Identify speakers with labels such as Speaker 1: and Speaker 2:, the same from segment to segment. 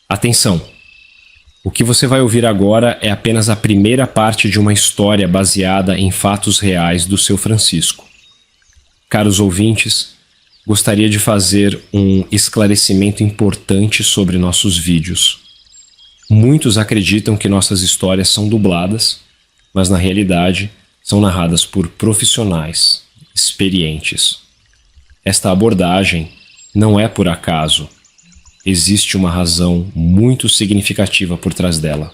Speaker 1: Atenção! O que você vai ouvir agora é apenas a primeira parte de uma história baseada em fatos reais do seu Francisco. Caros ouvintes, gostaria de fazer um esclarecimento importante sobre nossos vídeos. Muitos acreditam que nossas histórias são dubladas, mas na realidade são narradas por profissionais, experientes. Esta abordagem não é por acaso. Existe uma razão muito significativa por trás dela.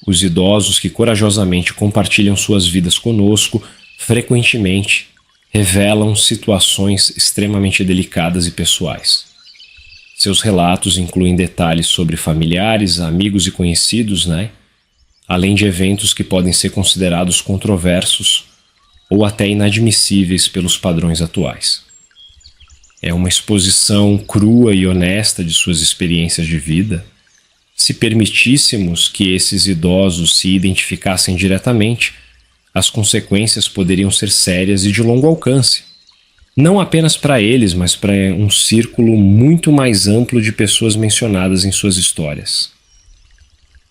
Speaker 1: Os idosos que corajosamente compartilham suas vidas conosco frequentemente revelam situações extremamente delicadas e pessoais. Seus relatos incluem detalhes sobre familiares, amigos e conhecidos, além de eventos que podem ser considerados controversos ou até inadmissíveis pelos padrões atuais. É uma exposição crua e honesta de suas experiências de vida. Se permitíssemos que esses idosos se identificassem diretamente, as consequências poderiam ser sérias e de longo alcance. Não apenas para eles, mas para um círculo muito mais amplo de pessoas mencionadas em suas histórias.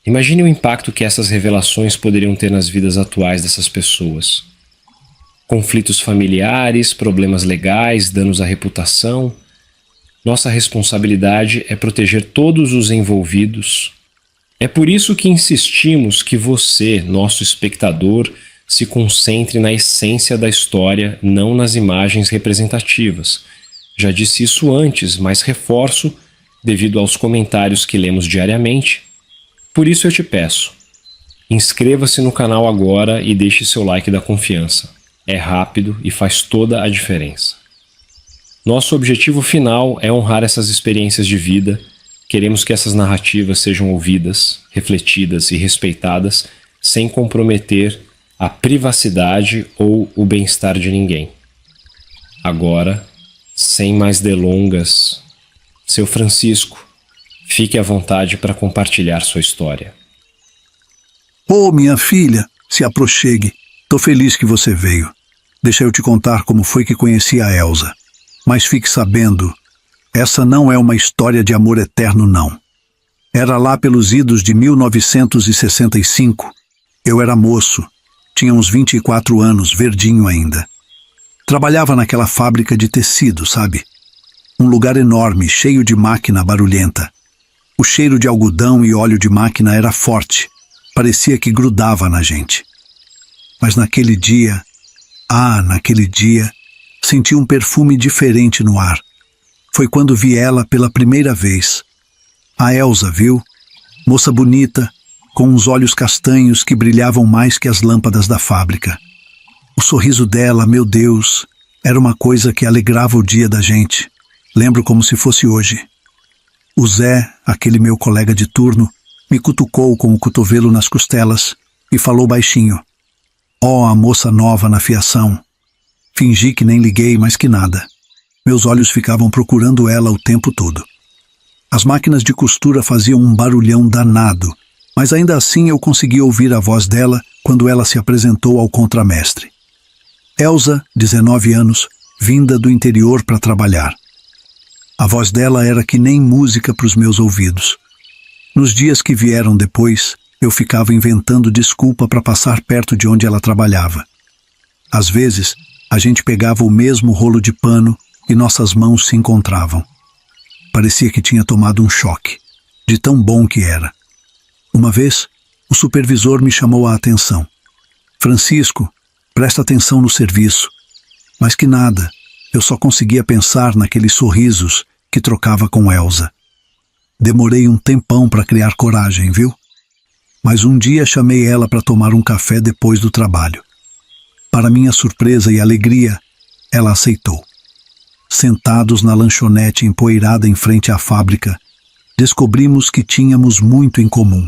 Speaker 1: Imagine o impacto que essas revelações poderiam ter nas vidas atuais dessas pessoas. Conflitos familiares, problemas legais, danos à reputação. Nossa responsabilidade é proteger todos os envolvidos. É por isso que insistimos que você, nosso espectador, se concentre na essência da história, não nas imagens representativas. Já disse isso antes, mas reforço, devido aos comentários que lemos diariamente. Por isso eu te peço, inscreva-se no canal agora e deixe seu like da confiança. É rápido e faz toda a diferença. Nosso objetivo final é honrar essas experiências de vida. Queremos que essas narrativas sejam ouvidas, refletidas e respeitadas, sem comprometer a privacidade ou o bem-estar de ninguém. Agora, sem mais delongas, seu Francisco, fique à vontade para compartilhar sua história.
Speaker 2: Oh, minha filha, se aproxegue. Tô feliz que você veio. Deixa eu te contar como foi que conheci a Elsa. Mas fique sabendo, essa não é uma história de amor eterno, não. Era lá pelos idos de 1965. Eu era moço, tinha uns 24 anos, verdinho ainda. Trabalhava naquela fábrica de tecido, sabe? Um lugar enorme, cheio de máquina barulhenta. O cheiro de algodão e óleo de máquina era forte. Parecia que grudava na gente. Mas naquele dia, senti um perfume diferente no ar. Foi quando vi ela pela primeira vez. A Elsa, viu? Moça bonita, com uns olhos castanhos que brilhavam mais que as lâmpadas da fábrica. O sorriso dela, meu Deus, era uma coisa que alegrava o dia da gente. Lembro como se fosse hoje. O Zé, aquele meu colega de turno, me cutucou com o cotovelo nas costelas e falou baixinho: "Ó, a moça nova na fiação." Fingi que nem liguei, mas que nada. Meus olhos ficavam procurando ela o tempo todo. As máquinas de costura faziam um barulhão danado, mas ainda assim eu consegui ouvir a voz dela quando ela se apresentou ao contramestre. Elsa, 19 anos, vinda do interior para trabalhar. A voz dela era que nem música para os meus ouvidos. Nos dias que vieram depois, eu ficava inventando desculpa para passar perto de onde ela trabalhava. Às vezes, a gente pegava o mesmo rolo de pano e nossas mãos se encontravam. Parecia que tinha tomado um choque, de tão bom que era. Uma vez, o supervisor me chamou a atenção. "Francisco, presta atenção no serviço." Mas que nada, eu só conseguia pensar naqueles sorrisos que trocava com Elsa. Demorei um tempão para criar coragem, viu? Mas um dia chamei ela para tomar um café depois do trabalho. Para minha surpresa e alegria, ela aceitou. Sentados na lanchonete empoeirada em frente à fábrica, descobrimos que tínhamos muito em comum.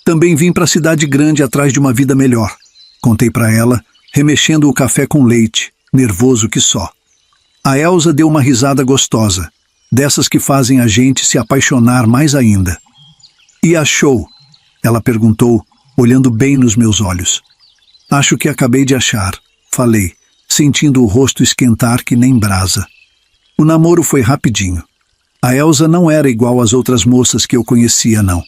Speaker 2: "Também vim para a cidade grande atrás de uma vida melhor", contei para ela, remexendo o café com leite, nervoso que só. A Elsa deu uma risada gostosa, dessas que fazem a gente se apaixonar mais ainda. "E achou?" ela perguntou, olhando bem nos meus olhos. "Acho que acabei de achar", falei, sentindo o rosto esquentar que nem brasa. O namoro foi rapidinho. A Elza não era igual às outras moças que eu conhecia, não.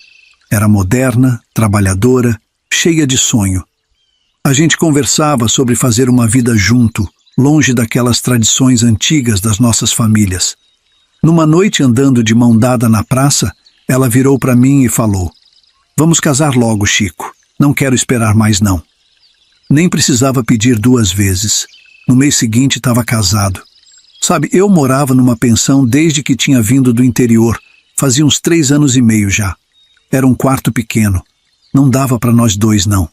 Speaker 2: Era moderna, trabalhadora, cheia de sonho. A gente conversava sobre fazer uma vida junto, longe daquelas tradições antigas das nossas famílias. Numa noite andando de mão dada na praça, ela virou para mim e falou: "Vamos casar logo, Chico. Não quero esperar mais, não." Nem precisava pedir 2 vezes. No mês seguinte estava casado. Sabe, eu morava numa pensão desde que tinha vindo do interior. Fazia uns 3 anos e meio já. Era um quarto pequeno. Não dava para nós 2, não.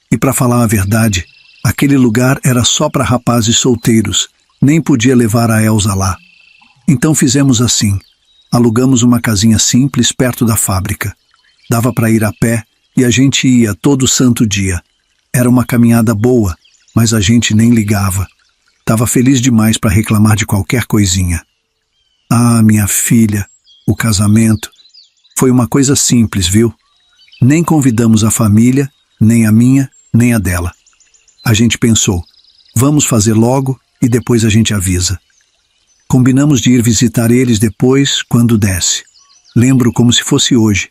Speaker 2: E para falar a verdade, aquele lugar era só para rapazes solteiros. Nem podia levar a Elza lá. Então fizemos assim. Alugamos uma casinha simples perto da fábrica. Dava para ir a pé e a gente ia todo santo dia. Era uma caminhada boa, mas a gente nem ligava. Tava feliz demais para reclamar de qualquer coisinha. Ah, minha filha, o casamento foi uma coisa simples, viu? Nem convidamos a família, nem a minha, nem a dela. A gente pensou, vamos fazer logo e depois a gente avisa. Combinamos de ir visitar eles depois, quando desse. Lembro como se fosse hoje.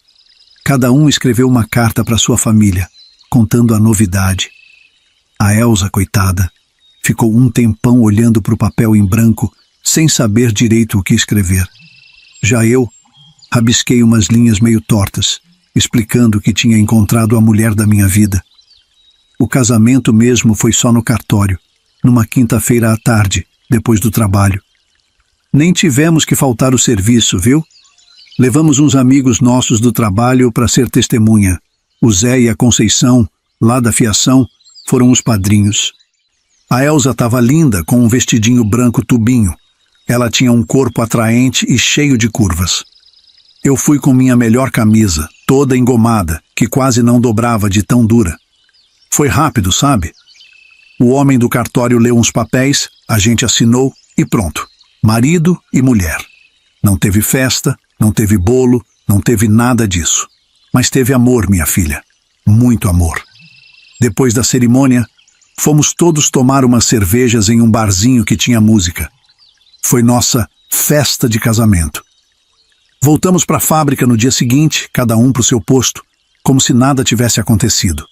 Speaker 2: Cada um escreveu uma carta para sua família, contando a novidade. A Elza, coitada, ficou um tempão olhando para o papel em branco, sem saber direito o que escrever. Já eu rabisquei umas linhas meio tortas, explicando que tinha encontrado a mulher da minha vida. O casamento mesmo foi só no cartório, numa quinta-feira à tarde, depois do trabalho. Nem tivemos que faltar o serviço, viu? Levamos uns amigos nossos do trabalho para ser testemunha. O Zé e a Conceição, lá da fiação, foram os padrinhos. A Elza estava linda, com um vestidinho branco tubinho. Ela tinha um corpo atraente e cheio de curvas. Eu fui com minha melhor camisa, toda engomada, que quase não dobrava de tão dura. Foi rápido, sabe? O homem do cartório leu uns papéis, a gente assinou e pronto. Marido e mulher. Não teve festa, não teve bolo, não teve nada disso. Mas teve amor, minha filha. Muito amor. Depois da cerimônia, fomos todos tomar umas cervejas em um barzinho que tinha música. Foi nossa festa de casamento. Voltamos para a fábrica no dia seguinte, cada um para o seu posto, como se nada tivesse acontecido.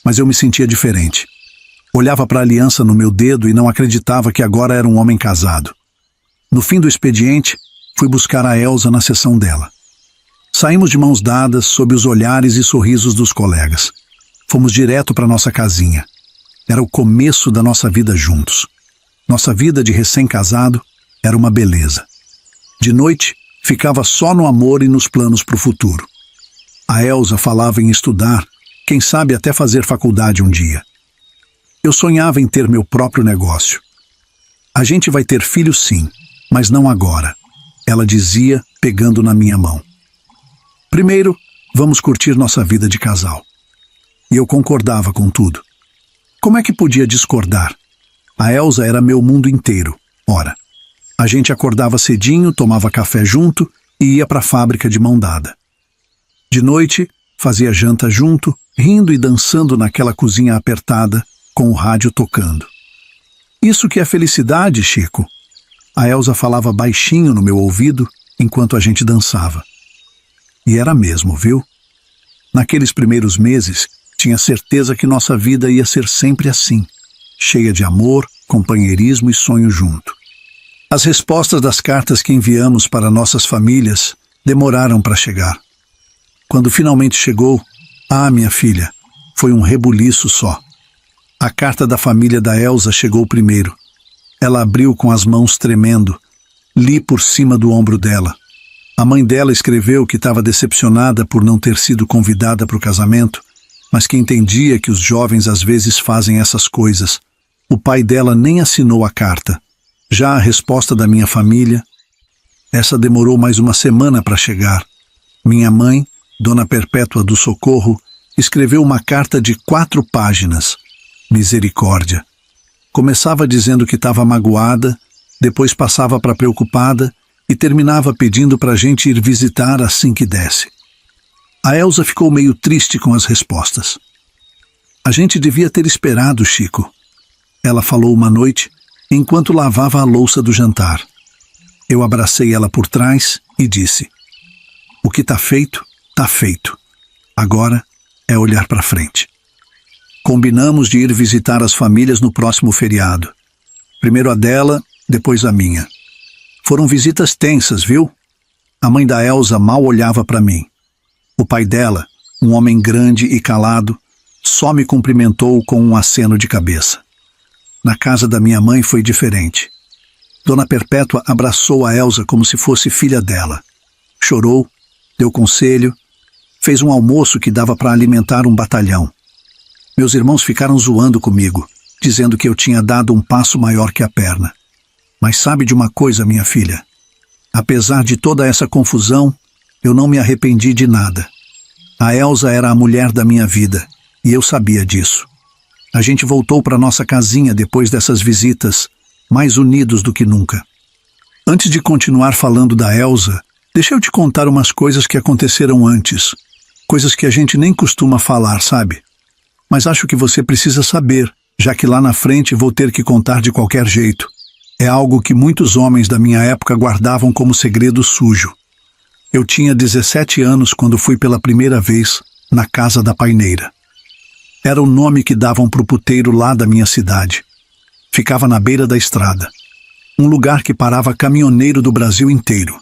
Speaker 2: Mas eu me sentia diferente. Olhava para a aliança no meu dedo e não acreditava que agora era um homem casado. No fim do expediente, fui buscar a Elza na sessão dela. Saímos de mãos dadas, sob os olhares e sorrisos dos colegas. Fomos direto para nossa casinha. Era o começo da nossa vida juntos. Nossa vida de recém-casado era uma beleza. De noite, ficava só no amor e nos planos para o futuro. A Elza falava em estudar, quem sabe até fazer faculdade um dia. Eu sonhava em ter meu próprio negócio. A gente vai ter filhos sim, mas não agora, ela dizia, pegando na minha mão. Primeiro, vamos curtir nossa vida de casal. E eu concordava com tudo. Como é que podia discordar? A Elza era meu mundo inteiro. Ora, a gente acordava cedinho, tomava café junto e ia para a fábrica de mão dada. De noite, fazia janta junto, rindo e dançando naquela cozinha apertada, com o rádio tocando. Isso que é felicidade, Chico. A Elza falava baixinho no meu ouvido enquanto a gente dançava. E era mesmo, viu? Naqueles primeiros meses, tinha certeza que nossa vida ia ser sempre assim, cheia de amor, companheirismo e sonho junto. As respostas das cartas que enviamos para nossas famílias demoraram para chegar. Quando finalmente chegou, minha filha, foi um rebuliço só. A carta da família da Elza chegou primeiro. Ela abriu com as mãos tremendo. Li por cima do ombro dela. A mãe dela escreveu que estava decepcionada por não ter sido convidada para o casamento, mas que entendia que os jovens às vezes fazem essas coisas. O pai dela nem assinou a carta. Já a resposta da minha família, essa demorou mais uma semana para chegar. Minha mãe, Dona Perpétua do Socorro, escreveu uma carta de 4 páginas. Misericórdia. Começava dizendo que estava magoada, depois passava para preocupada e terminava pedindo para a gente ir visitar assim que desse. A Elza ficou meio triste com as respostas. A gente devia ter esperado, Chico. Ela falou uma noite, enquanto lavava a louça do jantar. Eu abracei ela por trás e disse: o que tá feito, tá feito. Agora é olhar para frente. Combinamos de ir visitar as famílias no próximo feriado. Primeiro a dela, depois a minha. Foram visitas tensas, viu? A mãe da Elsa mal olhava para mim. O pai dela, um homem grande e calado, só me cumprimentou com um aceno de cabeça. Na casa da minha mãe foi diferente. Dona Perpétua abraçou a Elsa como se fosse filha dela. Chorou, deu conselho, fez um almoço que dava para alimentar um batalhão. Meus irmãos ficaram zoando comigo, dizendo que eu tinha dado um passo maior que a perna. Mas sabe de uma coisa, minha filha? Apesar de toda essa confusão, eu não me arrependi de nada. A Elsa era a mulher da minha vida, e eu sabia disso. A gente voltou para nossa casinha depois dessas visitas, mais unidos do que nunca. Antes de continuar falando da Elsa, deixa eu te contar umas coisas que aconteceram antes. Coisas que a gente nem costuma falar, sabe? Mas acho que você precisa saber, já que lá na frente vou ter que contar de qualquer jeito. É algo que muitos homens da minha época guardavam como segredo sujo. Eu tinha 17 anos quando fui pela primeira vez na Casa da Paineira. Era o nome que davam para o puteiro lá da minha cidade. Ficava na beira da estrada. Um lugar que parava caminhoneiro do Brasil inteiro.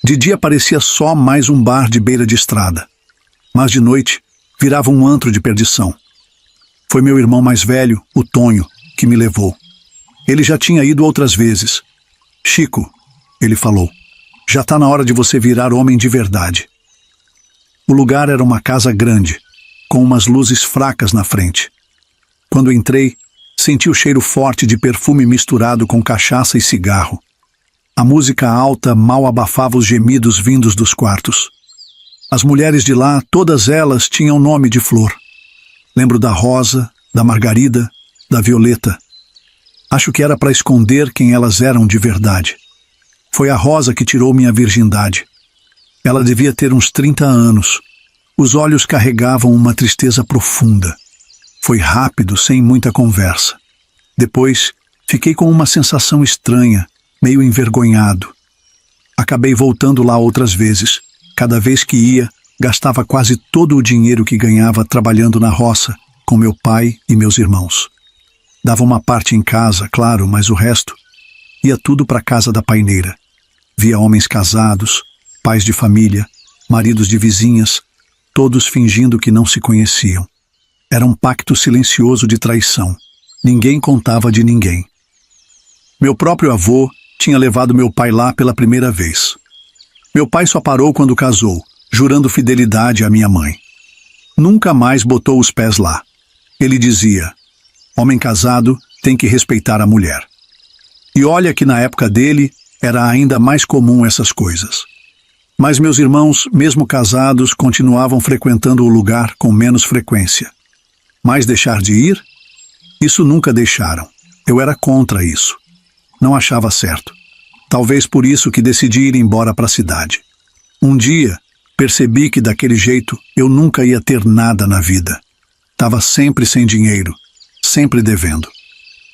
Speaker 2: De dia parecia só mais um bar de beira de estrada. Mas de noite virava um antro de perdição. Foi meu irmão mais velho, o Tonho, que me levou. Ele já tinha ido outras vezes. Chico, ele falou, já está na hora de você virar homem de verdade. O lugar era uma casa grande, com umas luzes fracas na frente. Quando entrei, senti o cheiro forte de perfume misturado com cachaça e cigarro. A música alta mal abafava os gemidos vindos dos quartos. As mulheres de lá, todas elas tinham nome de flor. Lembro da Rosa, da Margarida, da Violeta. Acho que era para esconder quem elas eram de verdade. Foi a Rosa que tirou minha virgindade. Ela devia ter uns 30 anos. Os olhos carregavam uma tristeza profunda. Foi rápido, sem muita conversa. Depois, fiquei com uma sensação estranha, meio envergonhado. Acabei voltando lá outras vezes. Cada vez que ia, gastava quase todo o dinheiro que ganhava trabalhando na roça, com meu pai e meus irmãos. Dava uma parte em casa, claro, mas o resto ia tudo para a Casa da Paineira. Via homens casados, pais de família, maridos de vizinhas, todos fingindo que não se conheciam. Era um pacto silencioso de traição. Ninguém contava de ninguém. Meu próprio avô tinha levado meu pai lá pela primeira vez. Meu pai só parou quando casou, jurando fidelidade à minha mãe. Nunca mais botou os pés lá. Ele dizia: homem casado tem que respeitar a mulher. E olha que na época dele era ainda mais comum essas coisas. Mas meus irmãos, mesmo casados, continuavam frequentando o lugar com menos frequência. Mas deixar de ir? Isso nunca deixaram. Eu era contra isso. Não achava certo. Talvez por isso que decidi ir embora para a cidade. Um dia, percebi que daquele jeito eu nunca ia ter nada na vida. Estava sempre sem dinheiro, sempre devendo.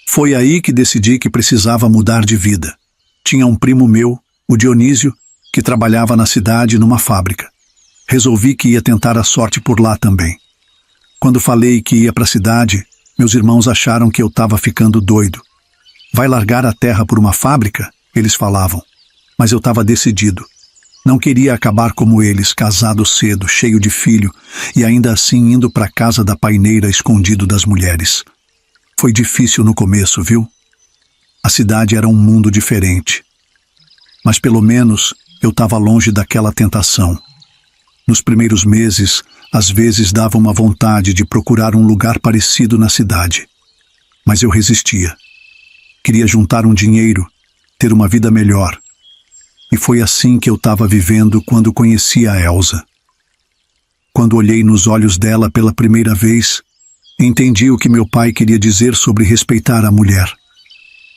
Speaker 2: Foi aí que decidi que precisava mudar de vida. Tinha um primo meu, o Dionísio, que trabalhava na cidade numa fábrica. Resolvi que ia tentar a sorte por lá também. Quando falei que ia para a cidade, meus irmãos acharam que eu estava ficando doido. Vai largar a terra por uma fábrica? Eles falavam. Mas eu estava decidido. Não queria acabar como eles, casado cedo, cheio de filho, e ainda assim indo para a Casa da Paineira escondido das mulheres. Foi difícil no começo, viu? A cidade era um mundo diferente. Mas pelo menos eu estava longe daquela tentação. Nos primeiros meses, às vezes dava uma vontade de procurar um lugar parecido na cidade. Mas eu resistia. Queria juntar um dinheiro, ter uma vida melhor. E foi assim que eu estava vivendo quando conheci a Elsa. Quando olhei nos olhos dela pela primeira vez, entendi o que meu pai queria dizer sobre respeitar a mulher.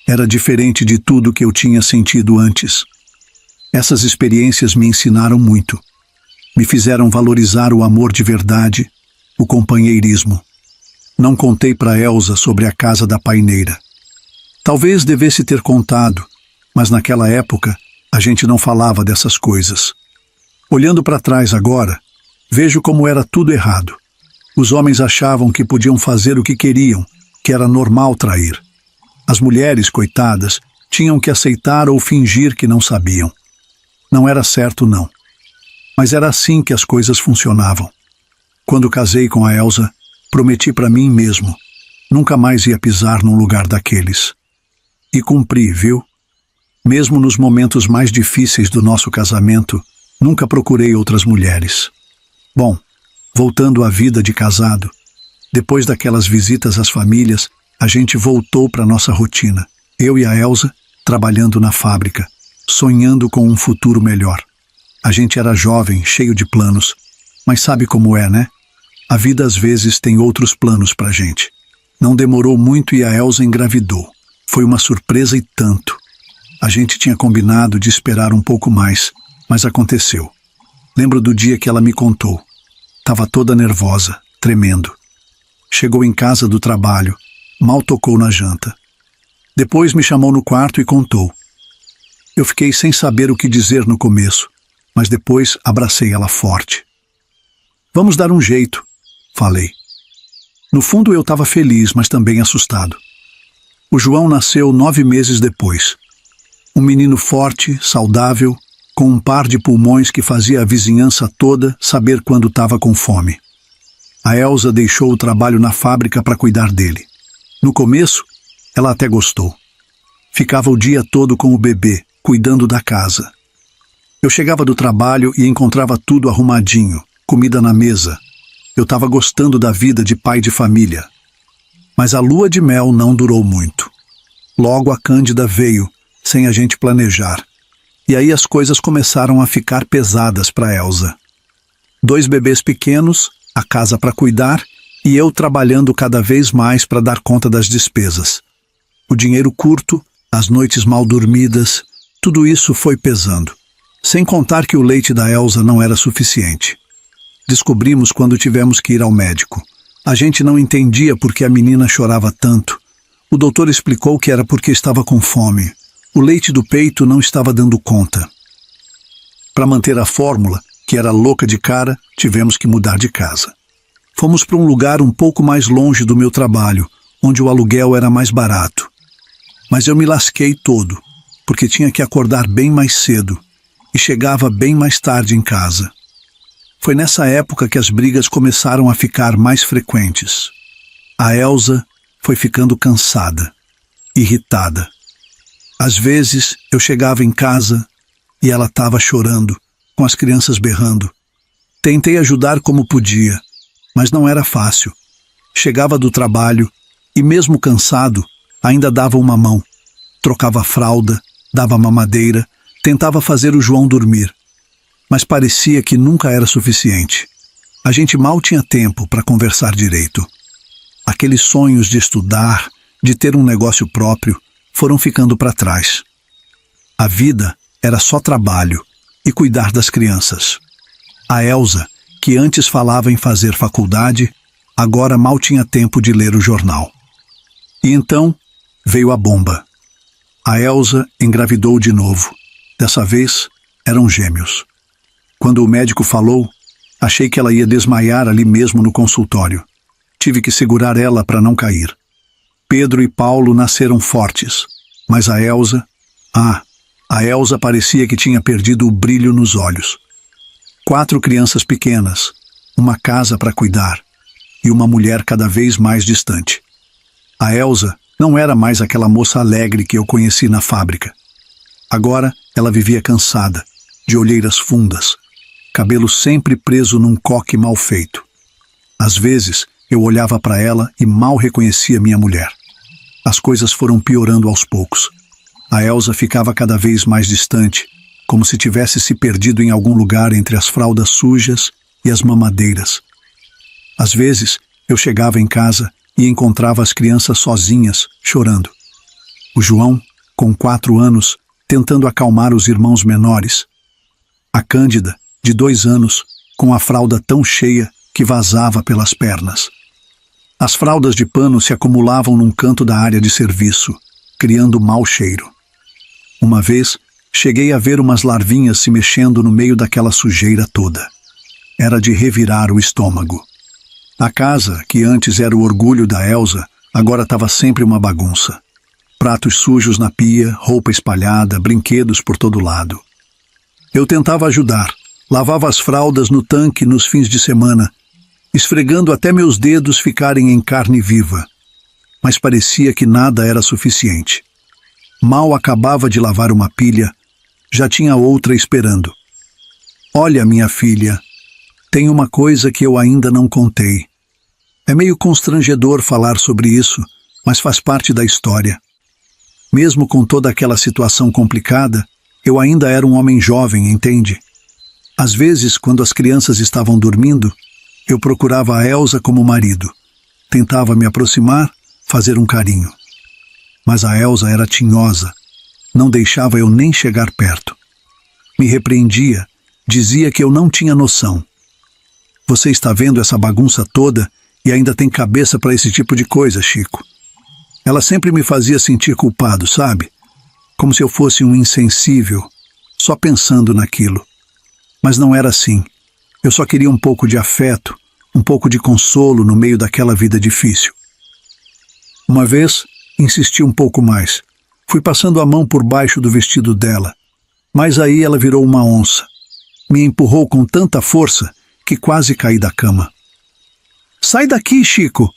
Speaker 2: Era diferente de tudo que eu tinha sentido antes. Essas experiências me ensinaram muito. Me fizeram valorizar o amor de verdade, o companheirismo. Não contei para Elsa sobre a Casa da Paineira. Talvez devesse ter contado, Mas naquela época, a gente não falava dessas coisas. Olhando para trás agora, vejo como era tudo errado. Os homens achavam que podiam fazer o que queriam, que era normal trair. As mulheres, coitadas, tinham que aceitar ou fingir que não sabiam. Não era certo, não. Mas era assim que as coisas funcionavam. Quando casei com a Elsa, prometi para mim mesmo, nunca mais ia pisar num lugar daqueles. E cumpri, viu? Mesmo nos momentos mais difíceis do nosso casamento, nunca procurei outras mulheres. Bom, voltando à vida de casado, depois daquelas visitas às famílias, a gente voltou para nossa rotina. Eu e a Elsa, trabalhando na fábrica, sonhando com um futuro melhor. A gente era jovem, cheio de planos, mas sabe como é, né? A vida às vezes tem outros planos pra gente. Não demorou muito e a Elsa engravidou. Foi uma surpresa e tanto. A gente tinha combinado de esperar um pouco mais, mas aconteceu. Lembro do dia que ela me contou. Tava toda nervosa, tremendo. Chegou em casa do trabalho, mal tocou na janta. Depois me chamou no quarto e contou. Eu fiquei sem saber o que dizer no começo, mas depois abracei ela forte. Vamos dar um jeito, falei. No fundo eu estava feliz, mas também assustado. O João nasceu 9 meses depois. Um menino forte, saudável, com um par de pulmões que fazia a vizinhança toda saber quando estava com fome. A Elsa deixou o trabalho na fábrica para cuidar dele. No começo, ela até gostou. Ficava o dia todo com o bebê, cuidando da casa. Eu chegava do trabalho e encontrava tudo arrumadinho, comida na mesa. Eu estava gostando da vida de pai de família. Mas a lua de mel não durou muito. Logo a Cândida veio, sem a gente planejar. E aí as coisas começaram a ficar pesadas para Elsa. 2 bebês pequenos, a casa para cuidar e eu trabalhando cada vez mais para dar conta das despesas. O dinheiro curto, as noites mal dormidas, tudo isso foi pesando. Sem contar que o leite da Elsa não era suficiente. Descobrimos quando tivemos que ir ao médico. A gente não entendia por que a menina chorava tanto. O doutor explicou que era porque estava com fome. O leite do peito não estava dando conta. Para manter a fórmula, que era louca de cara, tivemos que mudar de casa. Fomos para um lugar um pouco mais longe do meu trabalho, onde o aluguel era mais barato. Mas eu me lasquei todo, porque tinha que acordar bem mais cedo e chegava bem mais tarde em casa. Foi nessa época que as brigas começaram a ficar mais frequentes. A Elsa foi ficando cansada, irritada. Às vezes eu chegava em casa e ela estava chorando, com as crianças berrando. Tentei ajudar como podia, mas não era fácil. Chegava do trabalho e, mesmo cansado, ainda dava uma mão. Trocava a fralda, dava mamadeira, tentava fazer o João dormir. Mas parecia que nunca era suficiente. A gente mal tinha tempo para conversar direito. Aqueles sonhos de estudar, de ter um negócio próprio, foram ficando para trás. A vida era só trabalho e cuidar das crianças. A Elsa, que antes falava em fazer faculdade, agora mal tinha tempo de ler o jornal. E então veio a bomba. A Elsa engravidou de novo. Dessa vez, eram gêmeos. Quando o médico falou, achei que ela ia desmaiar ali mesmo no consultório. Tive que segurar ela para não cair. Pedro e Paulo nasceram fortes, mas a Elsa parecia que tinha perdido o brilho nos olhos. 4 crianças pequenas, uma casa para cuidar e uma mulher cada vez mais distante. A Elsa não era mais aquela moça alegre que eu conheci na fábrica. Agora ela vivia cansada, de olheiras fundas, cabelo sempre preso num coque mal feito. Às vezes eu olhava para ela e mal reconhecia minha mulher. As coisas foram piorando aos poucos. A Elsa ficava cada vez mais distante, como se tivesse se perdido em algum lugar entre as fraldas sujas e as mamadeiras. Às vezes, eu chegava em casa e encontrava as crianças sozinhas, chorando. O João, com 4 anos, tentando acalmar os irmãos menores. A Cândida, de 2 anos, com a fralda tão cheia que vazava pelas pernas. As fraldas de pano se acumulavam num canto da área de serviço, criando mau cheiro. Uma vez, cheguei a ver umas larvinhas se mexendo no meio daquela sujeira toda. Era de revirar o estômago. A casa, que antes era o orgulho da Elsa, agora estava sempre uma bagunça. Pratos sujos na pia, roupa espalhada, brinquedos por todo lado. Eu tentava ajudar, lavava as fraldas no tanque nos fins de semana, esfregando até meus dedos ficarem em carne viva. Mas parecia que nada era suficiente. Mal acabava de lavar uma pilha, já tinha outra esperando. Olha, minha filha, tem uma coisa que eu ainda não contei. É meio constrangedor falar sobre isso, mas faz parte da história. Mesmo com toda aquela situação complicada, eu ainda era um homem jovem, entende? Às vezes, quando as crianças estavam dormindo, eu procurava a Elsa como marido. Tentava me aproximar, fazer um carinho. Mas a Elsa era tinhosa, não deixava eu nem chegar perto. Me repreendia, dizia que eu não tinha noção. Você está vendo essa bagunça toda e ainda tem cabeça para esse tipo de coisa, Chico. Ela sempre me fazia sentir culpado, sabe? Como se eu fosse um insensível, só pensando naquilo. Mas não era assim. Eu só queria um pouco de afeto, um pouco de consolo no meio daquela vida difícil. Uma vez, insisti um pouco mais. Fui passando a mão por baixo do vestido dela. Mas aí ela virou uma onça. Me empurrou com tanta força que quase caí da cama. Sai daqui, Chico!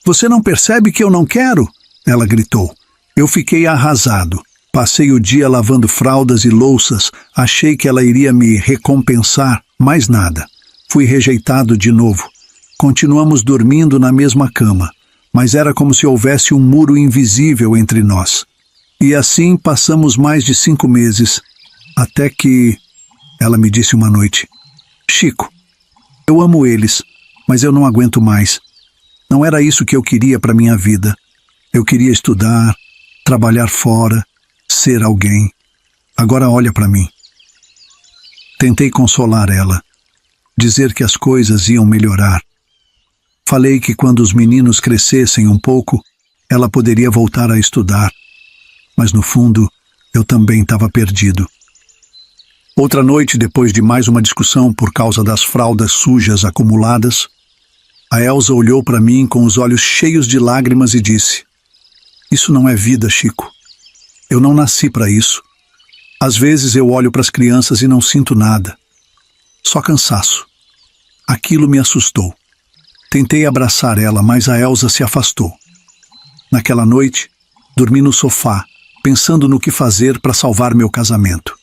Speaker 2: Você não percebe que eu não quero? Ela gritou. Eu fiquei arrasado. Passei o dia lavando fraldas e louças. Achei que ela iria me recompensar, mas nada. Fui rejeitado de novo. Continuamos dormindo na mesma cama, mas era como se houvesse um muro invisível entre nós. E assim passamos mais de 5 meses, até que ela me disse uma noite: Chico, eu amo eles, mas eu não aguento mais. Não era isso que eu queria para minha vida. Eu queria estudar, trabalhar fora, ser alguém. Agora olha para mim. Tentei consolar ela, dizer que as coisas iam melhorar. Falei que quando os meninos crescessem um pouco, ela poderia voltar a estudar. Mas no fundo, eu também estava perdido. Outra noite, depois de mais uma discussão por causa das fraldas sujas acumuladas, a Elsa olhou para mim com os olhos cheios de lágrimas e disse: Isso não é vida, Chico. Eu não nasci para isso. Às vezes eu olho para as crianças e não sinto nada. Só cansaço. Aquilo me assustou. Tentei abraçar ela, mas a Elsa se afastou. Naquela noite, dormi no sofá, pensando no que fazer para salvar meu casamento.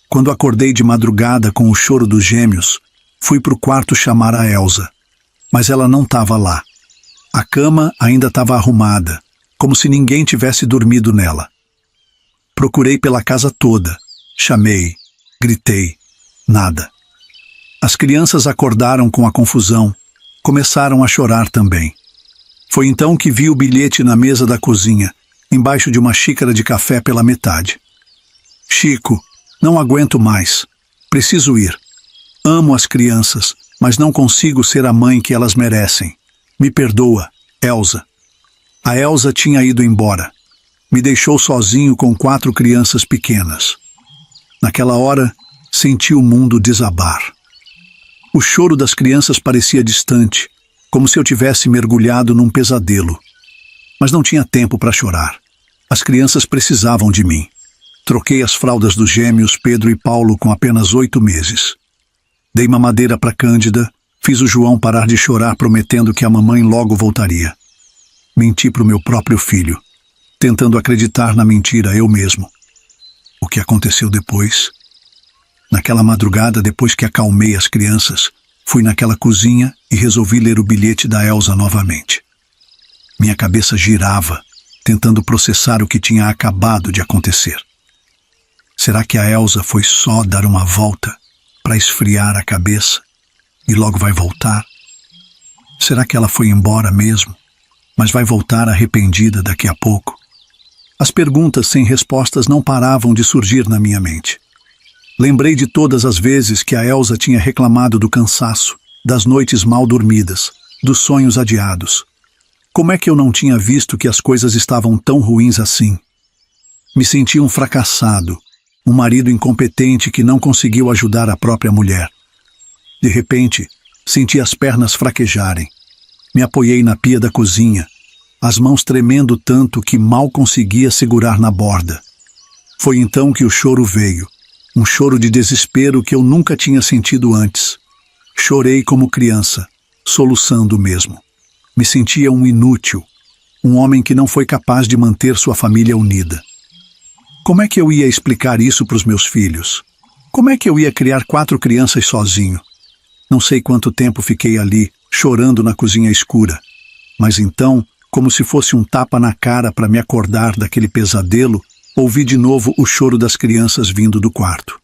Speaker 2: Quando acordei de madrugada com o choro dos gêmeos, fui para o quarto chamar a Elsa. Mas ela não estava lá. A cama ainda estava arrumada, como se ninguém tivesse dormido nela. Procurei pela casa toda. Chamei, gritei. Nada. As crianças acordaram com a confusão. Começaram a chorar também. Foi então que vi o bilhete na mesa da cozinha, embaixo de uma xícara de café pela metade. Chico, não aguento mais. Preciso ir. Amo as crianças, mas não consigo ser a mãe que elas merecem. Me perdoa, Elsa. A Elsa tinha ido embora. Me deixou sozinho com 4 crianças pequenas. Naquela hora, senti o mundo desabar. O choro das crianças parecia distante, como se eu tivesse mergulhado num pesadelo. Mas não tinha tempo para chorar. As crianças precisavam de mim. Troquei as fraldas dos gêmeos Pedro e Paulo com apenas 8 meses. Dei mamadeira para Cândida, fiz o João parar de chorar prometendo que a mamãe logo voltaria. Menti para o meu próprio filho, tentando acreditar na mentira eu mesmo. O que aconteceu depois? Naquela madrugada, depois que acalmei as crianças, fui naquela cozinha e resolvi ler o bilhete da Elsa novamente. Minha cabeça girava, tentando processar o que tinha acabado de acontecer. Será que a Elsa foi só dar uma volta para esfriar a cabeça e logo vai voltar? Será que ela foi embora mesmo, mas vai voltar arrependida daqui a pouco? As perguntas sem respostas não paravam de surgir na minha mente. Lembrei de todas as vezes que a Elsa tinha reclamado do cansaço, das noites mal dormidas, dos sonhos adiados. Como é que eu não tinha visto que as coisas estavam tão ruins assim? Me senti um fracassado, um marido incompetente que não conseguiu ajudar a própria mulher. De repente, senti as pernas fraquejarem. Me apoiei na pia da cozinha, as mãos tremendo tanto que mal conseguia segurar na borda. Foi então que o choro veio, um choro de desespero que eu nunca tinha sentido antes. Chorei como criança, soluçando mesmo. Me sentia um inútil, um homem que não foi capaz de manter sua família unida. Como é que eu ia explicar isso para os meus filhos? Como é que eu ia criar 4 crianças sozinho? Não sei quanto tempo fiquei ali, chorando na cozinha escura. Mas então, como se fosse um tapa na cara para me acordar daquele pesadelo, ouvi de novo o choro das crianças vindo do quarto.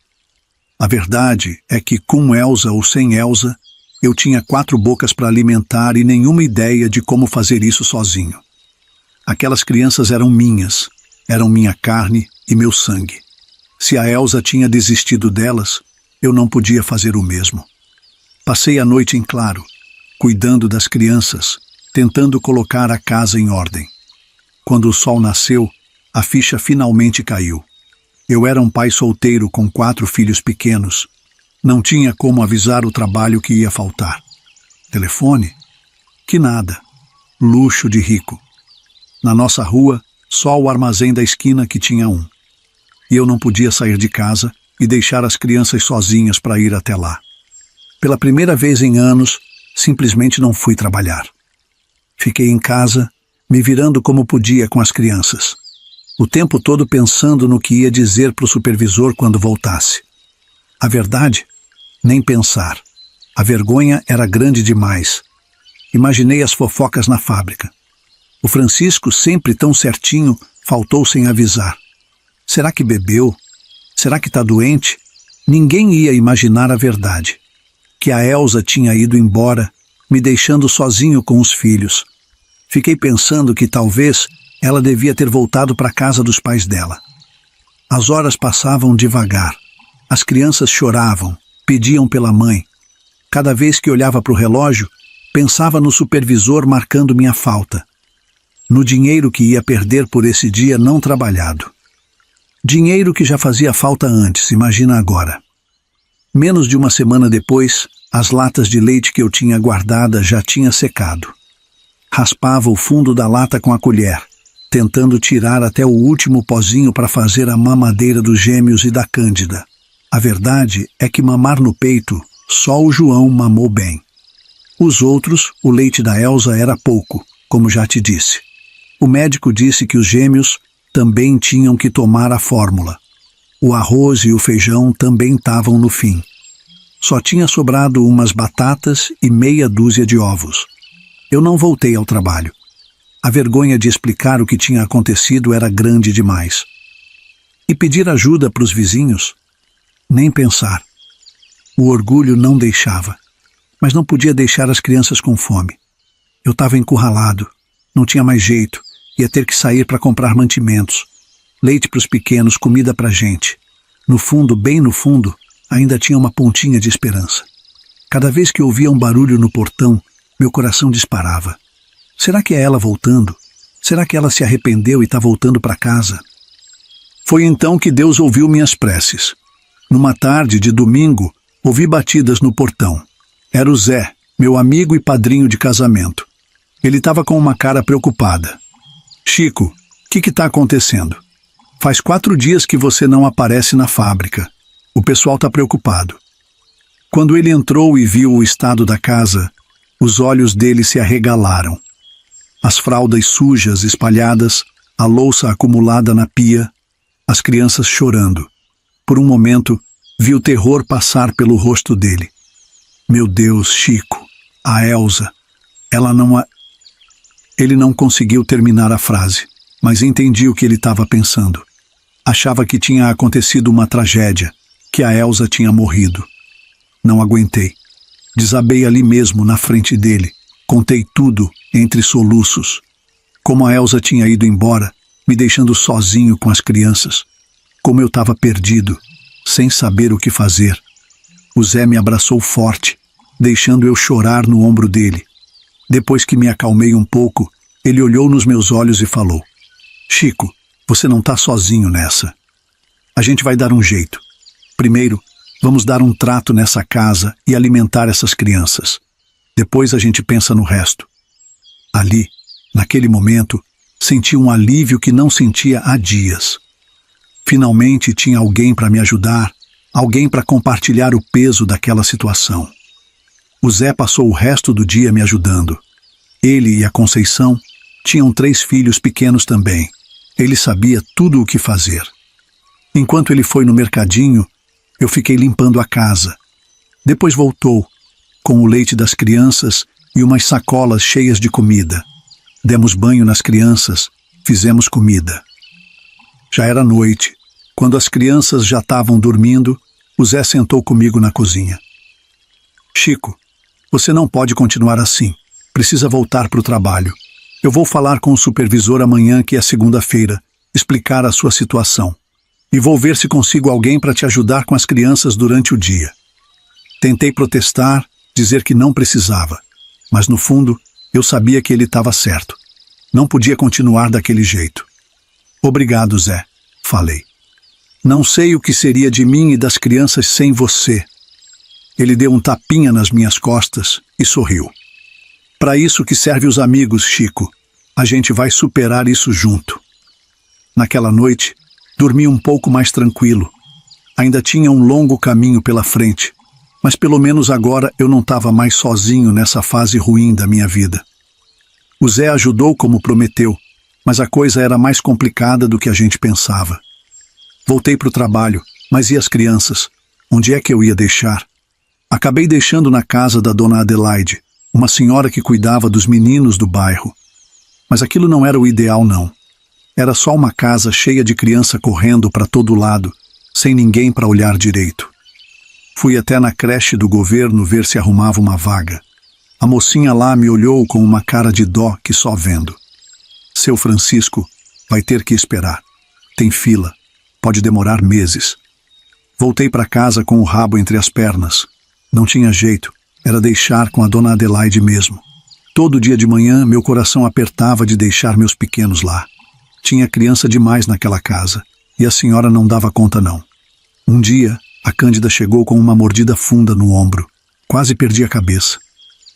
Speaker 2: A verdade é que, com Elsa ou sem Elsa, eu tinha 4 bocas para alimentar e nenhuma ideia de como fazer isso sozinho. Aquelas crianças eram minhas, eram minha carne e meu sangue. Se a Elsa tinha desistido delas, eu não podia fazer o mesmo. Passei a noite em claro, cuidando das crianças, tentando colocar a casa em ordem. Quando o sol nasceu, a ficha finalmente caiu. Eu era um pai solteiro com 4 filhos pequenos. Não tinha como avisar o trabalho que ia faltar. Telefone? Que nada. Luxo de rico. Na nossa rua, só o armazém da esquina que tinha um. E eu não podia sair de casa e deixar as crianças sozinhas para ir até lá. Pela primeira vez em anos, simplesmente não fui trabalhar. Fiquei em casa, me virando como podia com as crianças. O tempo todo pensando no que ia dizer para o supervisor quando voltasse. A verdade? Nem pensar. A vergonha era grande demais. Imaginei as fofocas na fábrica. O Francisco, sempre tão certinho, faltou sem avisar. Será que bebeu? Será que está doente? Ninguém ia imaginar a verdade. Que a Elsa tinha ido embora, me deixando sozinho com os filhos. Fiquei pensando que talvez ela devia ter voltado para a casa dos pais dela. As horas passavam devagar. As crianças choravam, pediam pela mãe. Cada vez que olhava para o relógio, pensava no supervisor marcando minha falta. No dinheiro que ia perder por esse dia não trabalhado. Dinheiro que já fazia falta antes, imagina agora. Menos de uma semana depois, as latas de leite que eu tinha guardada já tinha secado. Raspava o fundo da lata com a colher, tentando tirar até o último pozinho para fazer a mamadeira dos gêmeos e da Cândida. A verdade é que mamar no peito, só o João mamou bem. Os outros, o leite da Elsa era pouco, como já te disse. O médico disse que os gêmeos também tinham que tomar a fórmula. O arroz e o feijão também estavam no fim. Só tinha sobrado umas batatas e meia dúzia de ovos. Eu não voltei ao trabalho. A vergonha de explicar o que tinha acontecido era grande demais. E pedir ajuda para os vizinhos? Nem pensar. O orgulho não deixava. Mas não podia deixar as crianças com fome. Eu estava encurralado. Não tinha mais jeito. Ia ter que sair para comprar mantimentos. Leite para os pequenos, comida para a gente. No fundo, bem no fundo, ainda tinha uma pontinha de esperança. Cada vez que ouvia um barulho no portão, meu coração disparava. Será que é ela voltando? Será que ela se arrependeu e está voltando para casa? Foi então que Deus ouviu minhas preces. Numa tarde de domingo, ouvi batidas no portão. Era o Zé, meu amigo e padrinho de casamento. Ele estava com uma cara preocupada. Chico, o que está acontecendo? Faz 4 dias que você não aparece na fábrica. O pessoal está preocupado. Quando ele entrou e viu o estado da casa, os olhos dele se arregalaram. As fraldas sujas espalhadas, a louça acumulada na pia, as crianças chorando. Por um momento, vi o terror passar pelo rosto dele. Meu Deus, Chico, a Elsa, ela não... Ele não conseguiu terminar a frase, mas entendi o que ele estava pensando. Achava que tinha acontecido uma tragédia, que a Elsa tinha morrido. Não aguentei. Desabei ali mesmo, na frente dele. Contei tudo, entre soluços. Como a Elsa tinha ido embora, me deixando sozinho com as crianças. Como eu estava perdido, sem saber o que fazer. O Zé me abraçou forte, deixando eu chorar no ombro dele. Depois que me acalmei um pouco, ele olhou nos meus olhos e falou: Chico, Você não está sozinho nessa. A gente vai dar um jeito. Primeiro, vamos dar um trato nessa casa e alimentar essas crianças. Depois a gente pensa no resto. Ali, naquele momento, senti um alívio que não sentia há dias. Finalmente tinha alguém para me ajudar, alguém para compartilhar o peso daquela situação. O Zé passou o resto do dia me ajudando. Ele e a Conceição tinham 3 filhos pequenos também. Ele sabia tudo o que fazer. Enquanto ele foi no mercadinho, eu fiquei limpando a casa. Depois voltou, com o leite das crianças e umas sacolas cheias de comida. Demos banho nas crianças, fizemos comida. Já era noite. Quando as crianças já estavam dormindo, o Zé sentou comigo na cozinha. Chico, você não pode continuar assim. Precisa voltar para o trabalho. Eu vou falar com o supervisor amanhã, que é segunda-feira, explicar a sua situação. E vou ver se consigo alguém para te ajudar com as crianças durante o dia. Tentei protestar, dizer que não precisava. Mas no fundo, eu sabia que ele estava certo. Não podia continuar daquele jeito. Obrigado, Zé, falei. Não sei o que seria de mim e das crianças sem você. Ele deu um tapinha nas minhas costas e sorriu. Para isso que serve os amigos, Chico. A gente vai superar isso junto. Naquela noite, dormi um pouco mais tranquilo. Ainda tinha um longo caminho pela frente, mas pelo menos agora eu não estava mais sozinho nessa fase ruim da minha vida. O Zé ajudou como prometeu, mas a coisa era mais complicada do que a gente pensava. Voltei para o trabalho, mas e as crianças? Onde é que eu ia deixar? Acabei deixando na casa da dona Adelaide, uma senhora que cuidava dos meninos do bairro. Mas aquilo não era o ideal, não. Era só uma casa cheia de criança correndo para todo lado, sem ninguém para olhar direito. Fui até na creche do governo ver se arrumava uma vaga. A mocinha lá me olhou com uma cara de dó que só vendo. Seu Francisco vai ter que esperar. Tem fila. Pode demorar meses. Voltei para casa com o rabo entre as pernas. Não tinha jeito. Era deixar com a dona Adelaide mesmo. Todo dia de manhã, meu coração apertava de deixar meus pequenos lá. Tinha criança demais naquela casa, e a senhora não dava conta não. Um dia, a Cândida chegou com uma mordida funda no ombro. Quase perdi a cabeça.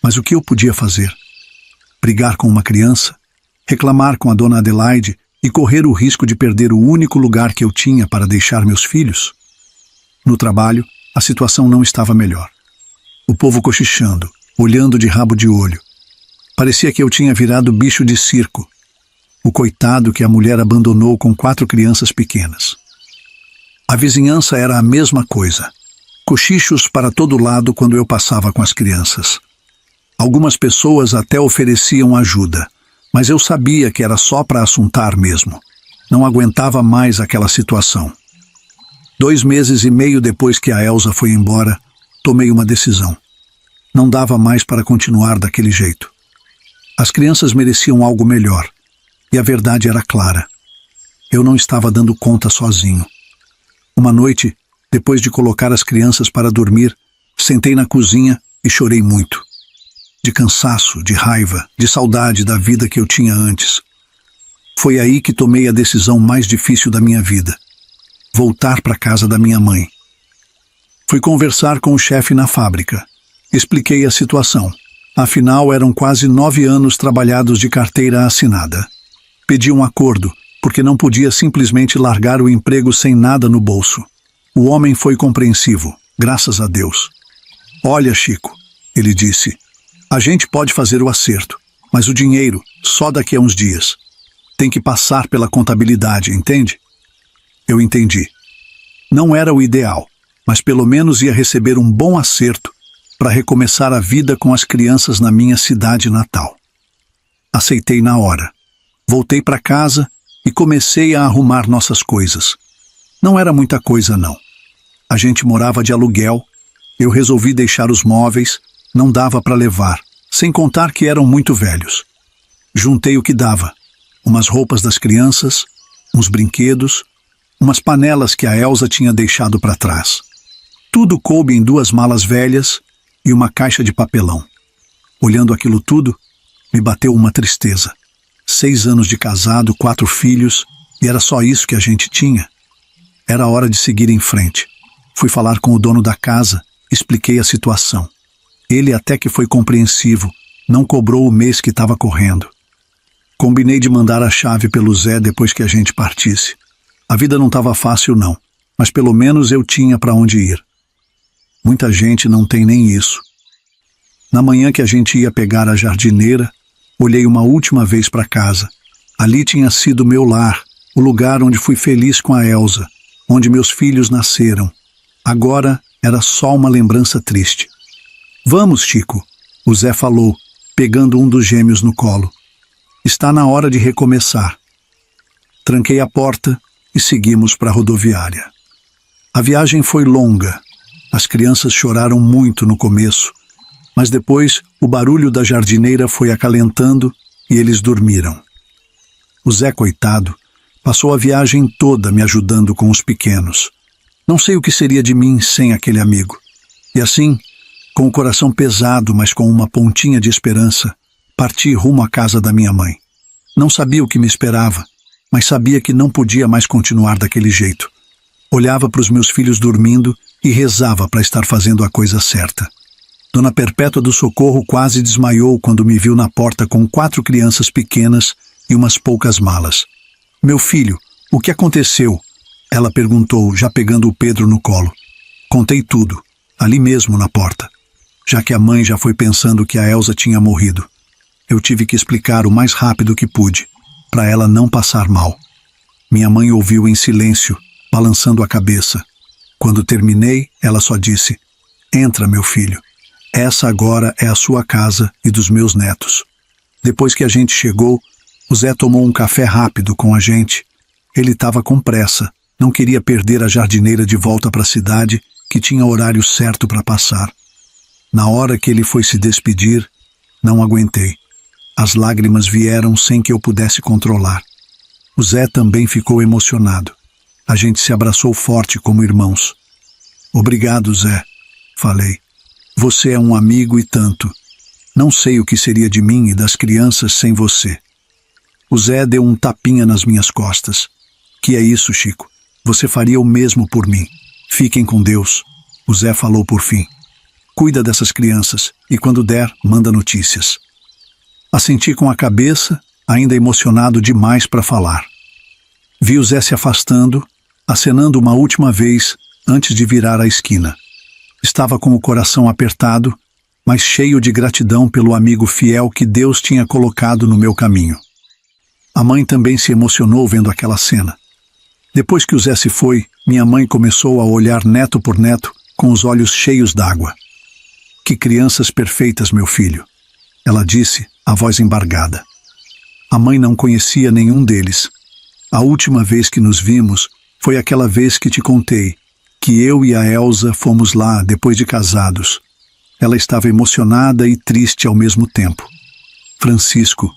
Speaker 2: Mas o que eu podia fazer? Brigar com uma criança? Reclamar com a dona Adelaide e correr o risco de perder o único lugar que eu tinha para deixar meus filhos? No trabalho, a situação não estava melhor. O povo cochichando, olhando de rabo de olho. Parecia que eu tinha virado bicho de circo. O coitado que a mulher abandonou com 4 crianças pequenas. A vizinhança era a mesma coisa. Cochichos para todo lado quando eu passava com as crianças. Algumas pessoas até ofereciam ajuda, mas eu sabia que era só para assuntar mesmo. Não aguentava mais aquela situação. 2 meses e meio depois que a Elsa foi embora, tomei uma decisão. Não dava mais para continuar daquele jeito. As crianças mereciam algo melhor, e a verdade era clara. Eu não estava dando conta sozinho. Uma noite, depois de colocar as crianças para dormir, sentei na cozinha e chorei muito. De cansaço, de raiva, de saudade da vida que eu tinha antes. Foi aí que tomei a decisão mais difícil da minha vida. Voltar para a casa da minha mãe. Fui conversar com o chefe na fábrica. Expliquei a situação. Afinal, eram quase 9 anos trabalhados de carteira assinada. Pedi um acordo, porque não podia simplesmente largar o emprego sem nada no bolso. O homem foi compreensivo, graças a Deus. Olha, Chico, ele disse, a gente pode fazer o acerto, mas o dinheiro só daqui a uns dias. Tem que passar pela contabilidade, entende? Eu entendi. Não era o ideal, mas pelo menos ia receber um bom acerto para recomeçar a vida com as crianças na minha cidade natal. Aceitei na hora. Voltei para casa e comecei a arrumar nossas coisas. Não era muita coisa, não. A gente morava de aluguel, eu resolvi deixar os móveis, não dava para levar, sem contar que eram muito velhos. Juntei o que dava, umas roupas das crianças, uns brinquedos, umas panelas que a Elsa tinha deixado para trás. Tudo coube em 2 malas velhas e uma caixa de papelão. Olhando aquilo tudo, me bateu uma tristeza. 6 anos de casado, 4 filhos, E era só isso que a gente tinha. Era hora de seguir em frente. Fui falar com o dono da casa, expliquei a situação. Ele até que foi compreensivo, não cobrou o mês que estava correndo. Combinei de mandar a chave pelo Zé depois que a gente partisse. A vida não estava fácil não, mas pelo menos eu tinha para onde ir. Muita gente não tem nem isso. Na manhã que a gente ia pegar a jardineira, olhei uma última vez para casa. Ali tinha sido meu lar, o lugar onde fui feliz com a Elsa, onde meus filhos nasceram. Agora era só uma lembrança triste. Vamos, Chico, o Zé falou, pegando um dos gêmeos no colo. Está na hora de recomeçar. Tranquei a porta e seguimos para a rodoviária. A viagem foi longa. As crianças choraram muito no começo, mas depois o barulho da jardineira foi acalentando e eles dormiram. O Zé, coitado, passou a viagem toda me ajudando com os pequenos. Não sei o que seria de mim sem aquele amigo. E assim, com o coração pesado, mas com uma pontinha de esperança, parti rumo à casa da minha mãe. Não sabia o que me esperava, mas sabia que não podia mais continuar daquele jeito. Olhava para os meus filhos dormindo e rezava para estar fazendo a coisa certa. Dona Perpétua do Socorro quase desmaiou quando me viu na porta com 4 crianças pequenas e umas poucas malas. Meu filho, o que aconteceu? Ela perguntou, já pegando o Pedro no colo. Contei tudo, ali mesmo na porta, já que a mãe já foi pensando que a Elsa tinha morrido. Eu tive que explicar o mais rápido que pude, para ela não passar mal. Minha mãe ouviu em silêncio, balançando a cabeça. Quando terminei, ela só disse: "Entra, meu filho. Essa agora é a sua casa e dos meus netos." Depois que a gente chegou, o Zé tomou um café rápido com a gente. Ele estava com pressa, não queria perder a jardineira de volta para a cidade, que tinha horário certo para passar. Na hora que ele foi se despedir, não aguentei. As lágrimas vieram sem que eu pudesse controlar. O Zé também ficou emocionado. A gente se abraçou forte como irmãos. "Obrigado, Zé", falei. "Você é um amigo e tanto. Não sei o que seria de mim e das crianças sem você." O Zé deu um tapinha nas minhas costas. "Que é isso, Chico? Você faria o mesmo por mim. Fiquem com Deus." O Zé falou por fim. "Cuida dessas crianças e quando der, manda notícias." Assenti com a cabeça, ainda emocionado demais para falar. Vi o Zé se afastando, acenando uma última vez antes de virar a esquina. Estava com o coração apertado, mas cheio de gratidão pelo amigo fiel que Deus tinha colocado no meu caminho. A mãe também se emocionou vendo aquela cena. Depois que o Zé se foi, minha mãe começou a olhar neto por neto com os olhos cheios d'água. "Que crianças perfeitas, meu filho," ela disse, a voz embargada. A mãe não conhecia nenhum deles. A última vez que nos vimos foi aquela vez que te contei, que eu e a Elsa fomos lá depois de casados. Ela estava emocionada e triste ao mesmo tempo. "Francisco,"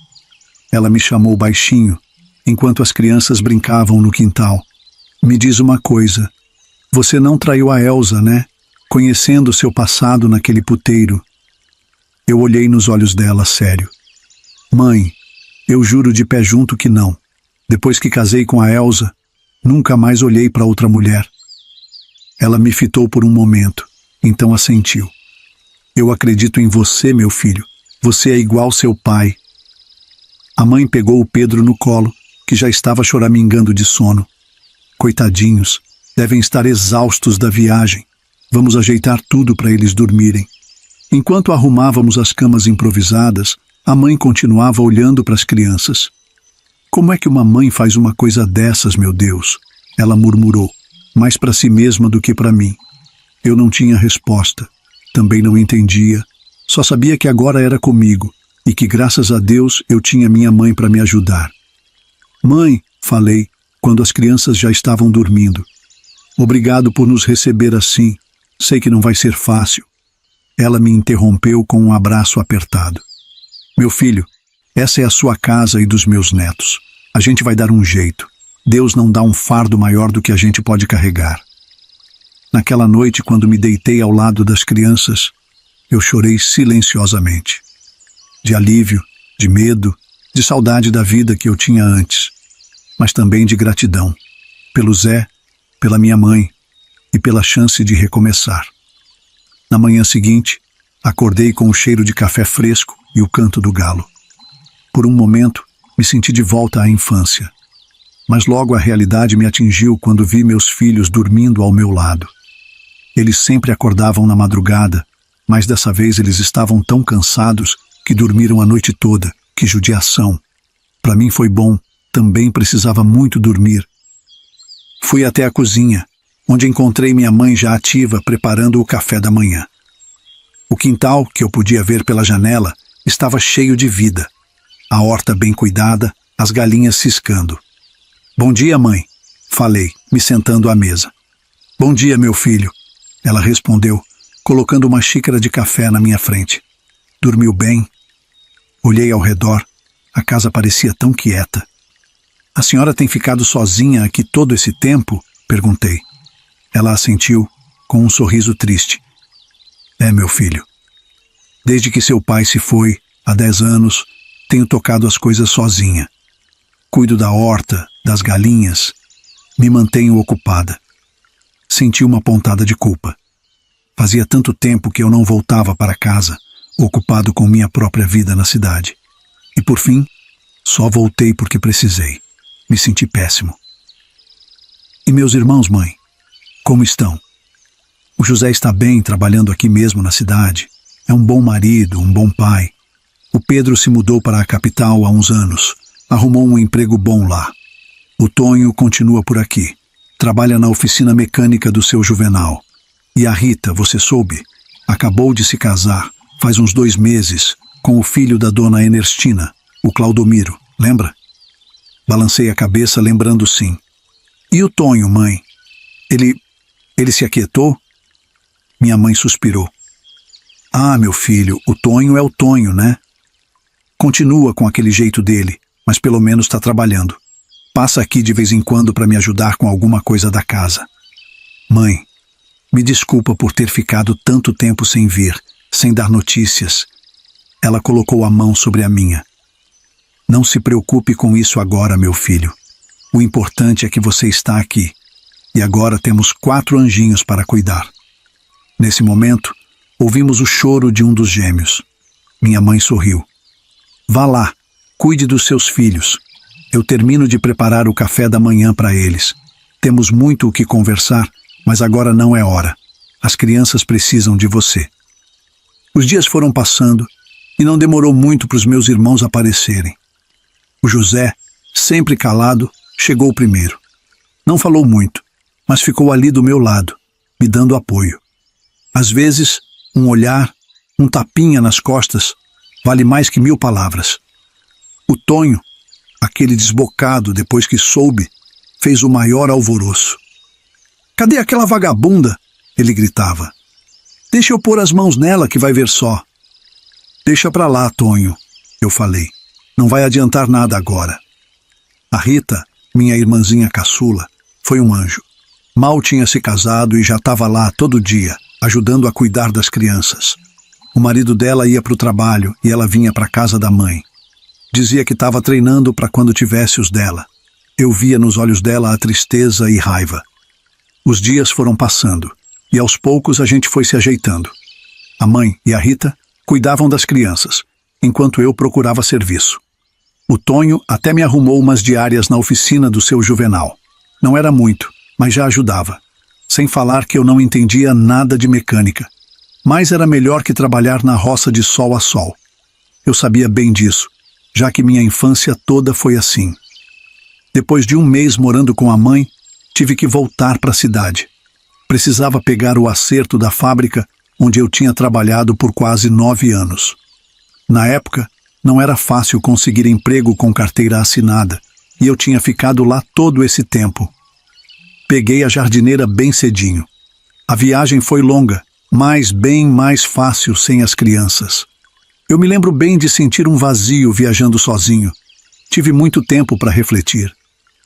Speaker 2: ela me chamou baixinho, enquanto as crianças brincavam no quintal. "Me diz uma coisa, você não traiu a Elsa, né? Conhecendo seu passado naquele puteiro." Eu olhei nos olhos dela, sério. "Mãe, eu juro de pé junto que não. Depois que casei com a Elsa, nunca mais olhei para outra mulher." Ela me fitou por um momento, então assentiu. "Eu acredito em você, meu filho. Você é igual seu pai." A mãe pegou o Pedro no colo, que já estava choramingando de sono. "Coitadinhos, devem estar exaustos da viagem. Vamos ajeitar tudo para eles dormirem." Enquanto arrumávamos as camas improvisadas, a mãe continuava olhando para as crianças. "Como é que uma mãe faz uma coisa dessas, meu Deus?" ela murmurou, mais para si mesma do que para mim. Eu não tinha resposta, também não entendia, só sabia que agora era comigo e que, graças a Deus, eu tinha minha mãe para me ajudar. "Mãe", falei, quando as crianças já estavam dormindo, "obrigado por nos receber assim. Sei que não vai ser fácil." Ela me interrompeu com um abraço apertado. "Meu filho, essa é a sua casa e dos meus netos. A gente vai dar um jeito. Deus não dá um fardo maior do que a gente pode carregar." Naquela noite, quando me deitei ao lado das crianças, eu chorei silenciosamente. De alívio, de medo, de saudade da vida que eu tinha antes. mas também de gratidão. Pelo Zé, pela minha mãe e pela chance de recomeçar. Na manhã seguinte, acordei com o cheiro de café fresco e o canto do galo. Por um momento, me senti de volta à infância. Mas logo a realidade me atingiu quando vi meus filhos dormindo ao meu lado. Eles sempre acordavam na madrugada, mas dessa vez eles estavam tão cansados que dormiram a noite toda. Que judiação! Para mim foi bom, também precisava muito dormir. Fui até a cozinha, onde encontrei minha mãe já ativa preparando o café da manhã. O quintal, que eu podia ver pela janela, estava cheio de vida. A horta bem cuidada, as galinhas ciscando. Bom dia, mãe, falei, me sentando à mesa. Bom dia, meu filho, ela respondeu, colocando uma xícara de café na minha frente. Dormiu bem? Olhei ao redor, a casa parecia tão quieta. A senhora tem ficado sozinha aqui todo esse tempo? Perguntei. Ela assentiu, com um sorriso triste. É, meu filho. Desde que seu pai se foi, há 10 anos, tenho tocado as coisas sozinha. Cuido da horta, das galinhas, me mantenho ocupada. Senti uma pontada de culpa. Fazia tanto tempo que eu não voltava para casa, ocupado com minha própria vida na cidade. E por fim, só voltei porque precisei. Me senti péssimo. E meus irmãos, mãe? Como estão? O José está bem trabalhando aqui mesmo na cidade. É um bom marido, um bom pai. O Pedro se mudou para a capital há uns anos. Arrumou um emprego bom lá. O Tonho continua por aqui. Trabalha na oficina mecânica do seu Juvenal. E a Rita, você soube? Acabou de se casar, faz uns 2 meses, com o filho da dona Ernestina, o Claudomiro, lembra? Balancei a cabeça, lembrando sim. E o Tonho, mãe? Ele se aquietou? Minha mãe suspirou. Ah, meu filho, o Tonho é o Tonho, né? Continua com aquele jeito dele, mas pelo menos está trabalhando. Passa aqui de vez em quando para me ajudar com alguma coisa da casa. Mãe, me desculpa por ter ficado tanto tempo sem vir, sem dar notícias. Ela colocou a mão sobre a minha. Não se preocupe com isso agora, meu filho. O importante é que você está aqui. E agora temos 4 anjinhos para cuidar. Nesse momento, ouvimos o choro de um dos gêmeos. Minha mãe sorriu. Vá lá, cuide dos seus filhos. Eu termino de preparar o café da manhã para eles. Temos muito o que conversar, mas agora não é hora. As crianças precisam de você. Os dias foram passando e não demorou muito para os meus irmãos aparecerem. O José, sempre calado, chegou primeiro. Não falou muito, mas ficou ali do meu lado, me dando apoio. Às vezes, um olhar, um tapinha nas costas, vale mais que 1000 palavras. O Tonho, aquele desbocado depois que soube, fez o maior alvoroço. Cadê aquela vagabunda? Ele gritava. Deixa eu pôr as mãos nela que vai ver só. Deixa pra lá, Tonho, eu falei. Não vai adiantar nada agora. A Rita, minha irmãzinha caçula, foi um anjo. Mal tinha se casado e já estava lá todo dia, ajudando a cuidar das crianças. O marido dela ia para o trabalho e ela vinha para a casa da mãe. Dizia que estava treinando para quando tivesse os dela. Eu via nos olhos dela a tristeza e raiva. Os dias foram passando e aos poucos a gente foi se ajeitando. A mãe e a Rita cuidavam das crianças, enquanto eu procurava serviço. O Tonho até me arrumou umas diárias na oficina do seu Juvenal. Não era muito, mas já ajudava. Sem falar que eu não entendia nada de mecânica. Mas era melhor que trabalhar na roça de sol a sol. Eu sabia bem disso, já que minha infância toda foi assim. Depois de 1 mês morando com a mãe, tive que voltar para a cidade. Precisava pegar o acerto da fábrica onde eu tinha trabalhado por quase 9 anos. Na época, não era fácil conseguir emprego com carteira assinada, e eu tinha ficado lá todo esse tempo. Peguei a jardineira bem cedinho. A viagem foi longa, mas bem mais fácil sem as crianças. Eu me lembro bem de sentir um vazio viajando sozinho. Tive muito tempo para refletir.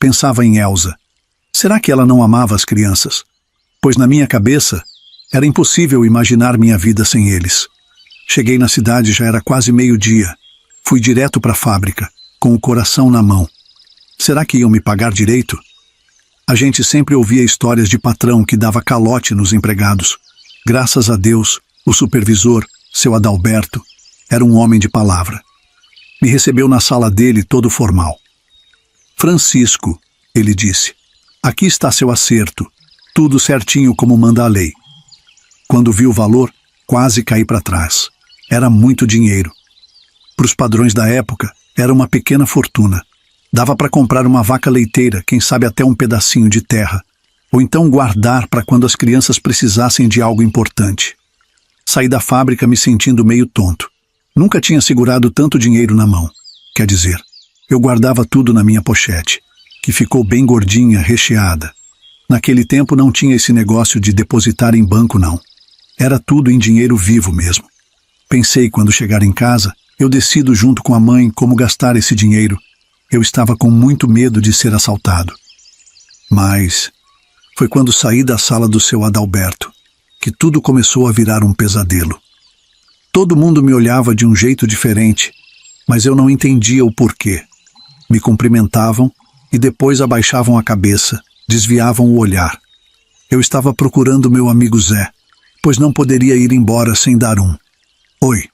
Speaker 2: Pensava em Elsa. Será que ela não amava as crianças? Pois na minha cabeça, era impossível imaginar minha vida sem eles. Cheguei na cidade, já era quase meio-dia. Fui direto para a fábrica, com o coração na mão. Será que iam me pagar direito? A gente sempre ouvia histórias de patrão que dava calote nos empregados. Graças a Deus, o supervisor, seu Adalberto, era um homem de palavra. Me recebeu na sala dele todo formal. Francisco, ele disse, aqui está seu acerto, tudo certinho como manda a lei. Quando vi o valor, quase caí para trás. Era muito dinheiro. Para os padrões da época, era uma pequena fortuna. Dava para comprar uma vaca leiteira, quem sabe até um pedacinho de terra, ou então guardar para quando as crianças precisassem de algo importante. Saí da fábrica me sentindo meio tonto. Nunca tinha segurado tanto dinheiro na mão. Quer dizer, eu guardava tudo na minha pochete, que ficou bem gordinha, recheada. Naquele tempo não tinha esse negócio de depositar em banco, não. Era tudo em dinheiro vivo mesmo. Pensei, quando chegar em casa, eu decido junto com a mãe como gastar esse dinheiro. Eu estava com muito medo de ser assaltado. Mas foi quando saí da sala do seu Adalberto que tudo começou a virar um pesadelo. Todo mundo me olhava de um jeito diferente, mas eu não entendia o porquê. Me cumprimentavam e depois abaixavam a cabeça, desviavam o olhar. Eu estava procurando meu amigo Zé, pois não poderia ir embora sem dar um oi.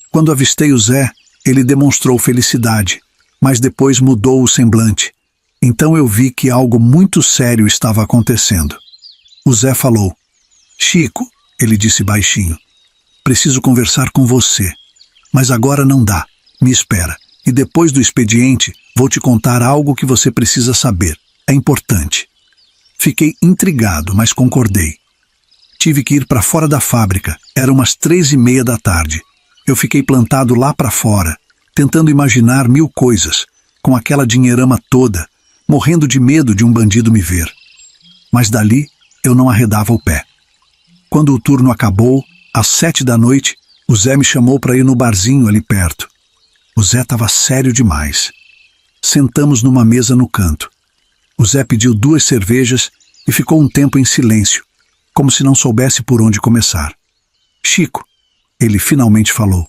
Speaker 2: Quando avistei o Zé, ele demonstrou felicidade, mas depois mudou o semblante. Então eu vi que algo muito sério estava acontecendo. O Zé falou: Chico, ele disse baixinho, preciso conversar com você, mas agora não dá, me espera, e depois do expediente vou te contar algo que você precisa saber, é importante. Fiquei intrigado, mas concordei. Tive que ir para fora da fábrica, eram umas 3:30 da tarde. Eu fiquei plantado lá para fora, tentando imaginar 1000 coisas, com aquela dinheirama toda, morrendo de medo de um bandido me ver. Mas dali eu não arredava o pé. Quando o turno acabou, às 7 da noite, o Zé me chamou para ir no barzinho ali perto. O Zé estava sério demais. Sentamos numa mesa no canto. O Zé pediu 2 cervejas e ficou um tempo em silêncio, como se não soubesse por onde começar. Chico, ele finalmente falou,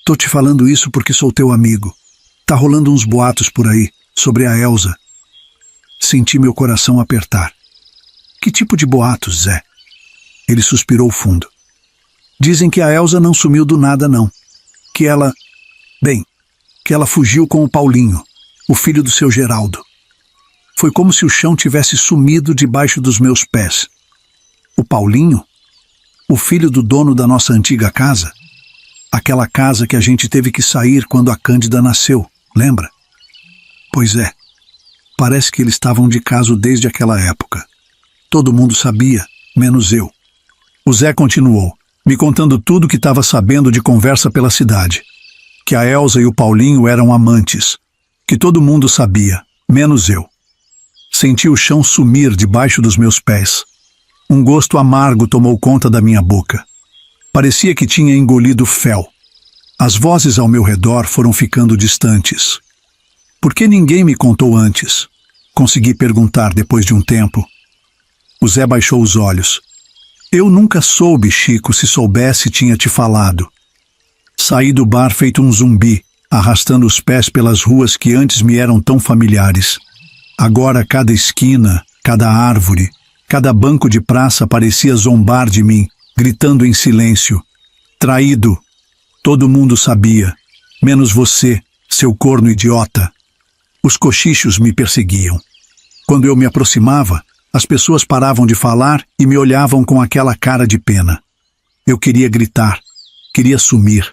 Speaker 2: tô te falando isso porque sou teu amigo. Tá rolando uns boatos por aí, sobre a Elza. Senti meu coração apertar. Que tipo de boatos, Zé? Ele suspirou fundo. Dizem que a Elza não sumiu do nada, não. Que ela fugiu com o Paulinho, o filho do seu Geraldo. Foi como se o chão tivesse sumido debaixo dos meus pés. O Paulinho? O filho do dono da nossa antiga casa? Aquela casa que a gente teve que sair quando a Cândida nasceu, lembra? Pois é. Parece que eles estavam de caso desde aquela época. Todo mundo sabia, menos eu. O Zé continuou, me contando tudo que estava sabendo de conversa pela cidade. Que a Elza e o Paulinho eram amantes. Que todo mundo sabia, menos eu. Senti o chão sumir debaixo dos meus pés. Um gosto amargo tomou conta da minha boca. Parecia que tinha engolido fel. As vozes ao meu redor foram ficando distantes. Por que ninguém me contou antes? Consegui perguntar depois de um tempo. O Zé baixou os olhos. Eu nunca soube, Chico, se soubesse tinha te falado. Saí do bar feito um zumbi, arrastando os pés pelas ruas que antes me eram tão familiares. Agora cada esquina, cada árvore, cada banco de praça parecia zombar de mim, gritando em silêncio. Traído. Todo mundo sabia, menos você, seu corno idiota. Os cochichos me perseguiam. Quando eu me aproximava, as pessoas paravam de falar e me olhavam com aquela cara de pena. Eu queria gritar, queria sumir,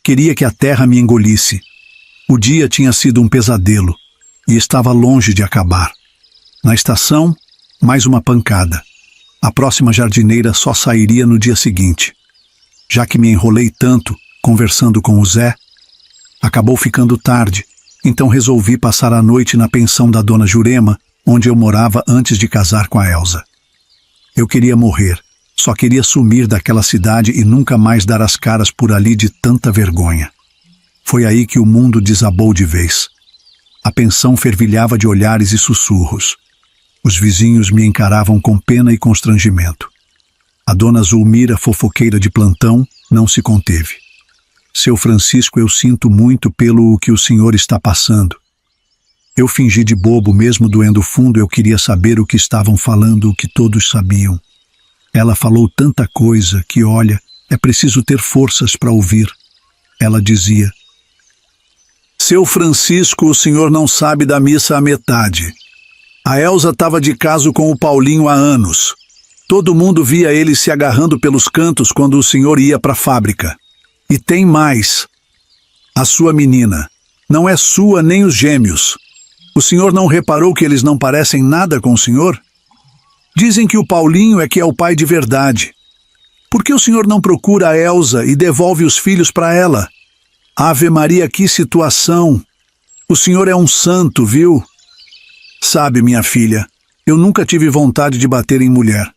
Speaker 2: queria que a terra me engolisse. O dia tinha sido um pesadelo e estava longe de acabar. Na estação, mais uma pancada. A próxima jardineira só sairia no dia seguinte. Já que me enrolei tanto, conversando com o Zé, acabou ficando tarde, então resolvi passar a noite na pensão da dona Jurema, onde eu morava antes de casar com a Elza. Eu queria morrer, só queria sumir daquela cidade e nunca mais dar as caras por ali de tanta vergonha. Foi aí que o mundo desabou de vez. A pensão fervilhava de olhares e sussurros. Os vizinhos me encaravam com pena e constrangimento. A dona Zulmira, fofoqueira de plantão, não se conteve. Seu Francisco, eu sinto muito pelo que o senhor está passando. Eu fingi de bobo, mesmo doendo fundo, eu queria saber o que estavam falando, o que todos sabiam. Ela falou tanta coisa que, olha, é preciso ter forças para ouvir. Ela dizia: Seu Francisco, o senhor não sabe da missa à metade. A Elza estava de caso com o Paulinho há anos. Todo mundo via ele se agarrando pelos cantos quando o senhor ia para a fábrica. E tem mais. A sua menina. Não é sua nem os gêmeos. O senhor não reparou que eles não parecem nada com o senhor? Dizem que o Paulinho é que é o pai de verdade. Por que o senhor não procura a Elza e devolve os filhos para ela? Ave Maria, que situação! O senhor é um santo, viu? Sabe, minha filha, eu nunca tive vontade de bater em mulher.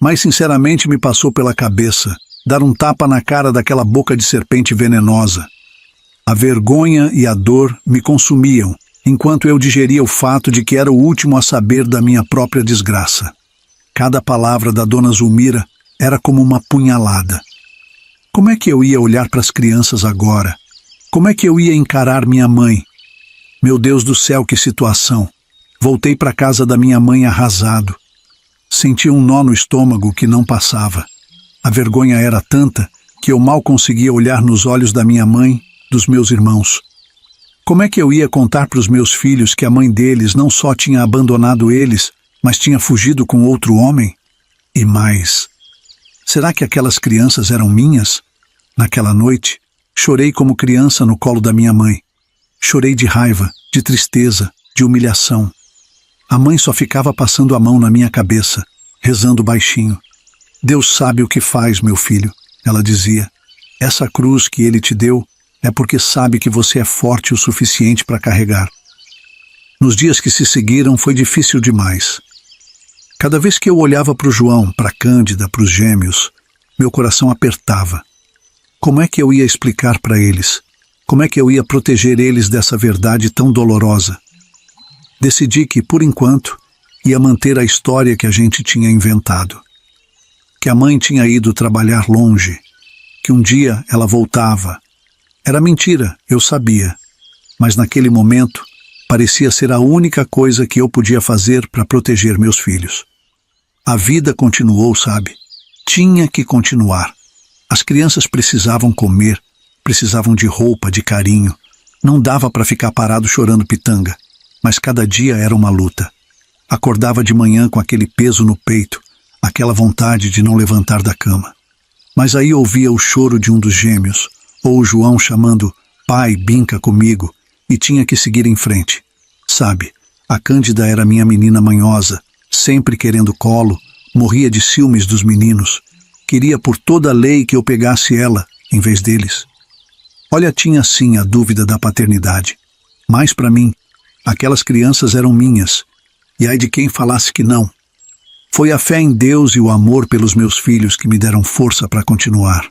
Speaker 2: Mas sinceramente me passou pela cabeça dar um tapa na cara daquela boca de serpente venenosa. A vergonha e a dor me consumiam, enquanto eu digeria o fato de que era o último a saber da minha própria desgraça. Cada palavra da dona Zulmira era como uma punhalada. Como é que eu ia olhar para as crianças agora? Como é que eu ia encarar minha mãe? Meu Deus do céu, que situação! Voltei para a casa da minha mãe arrasado. Senti um nó no estômago que não passava. A vergonha era tanta que eu mal conseguia olhar nos olhos da minha mãe, dos meus irmãos. Como é que eu ia contar para os meus filhos que a mãe deles não só tinha abandonado eles, mas tinha fugido com outro homem? E mais, será que aquelas crianças eram minhas? Naquela noite, chorei como criança no colo da minha mãe. Chorei de raiva, de tristeza, de humilhação. A mãe só ficava passando a mão na minha cabeça, rezando baixinho. Deus sabe o que faz, meu filho, ela dizia. Essa cruz que ele te deu é porque sabe que você é forte o suficiente para carregar. Nos dias que se seguiram foi difícil demais. Cada vez que eu olhava para o João, para Cândida, para os gêmeos, meu coração apertava. Como é que eu ia explicar para eles? Como é que eu ia proteger eles dessa verdade tão dolorosa? Decidi que, por enquanto, ia manter a história que a gente tinha inventado. Que a mãe tinha ido trabalhar longe, que um dia ela voltava. Era mentira, eu sabia, mas naquele momento parecia ser a única coisa que eu podia fazer para proteger meus filhos. A vida continuou, sabe? Tinha que continuar. As crianças precisavam comer, precisavam de roupa, de carinho. Não dava para ficar parado chorando pitanga. Mas cada dia era uma luta. Acordava de manhã com aquele peso no peito, aquela vontade de não levantar da cama. Mas aí ouvia o choro de um dos gêmeos, ou o João chamando: pai, brinca comigo, e tinha que seguir em frente. Sabe, a Cândida era minha menina manhosa, sempre querendo colo, morria de ciúmes dos meninos, queria por toda a lei que eu pegasse ela, em vez deles. Olha, tinha sim a dúvida da paternidade, mas para mim, aquelas crianças eram minhas, e ai de quem falasse que não. Foi a fé em Deus e o amor pelos meus filhos que me deram força para continuar.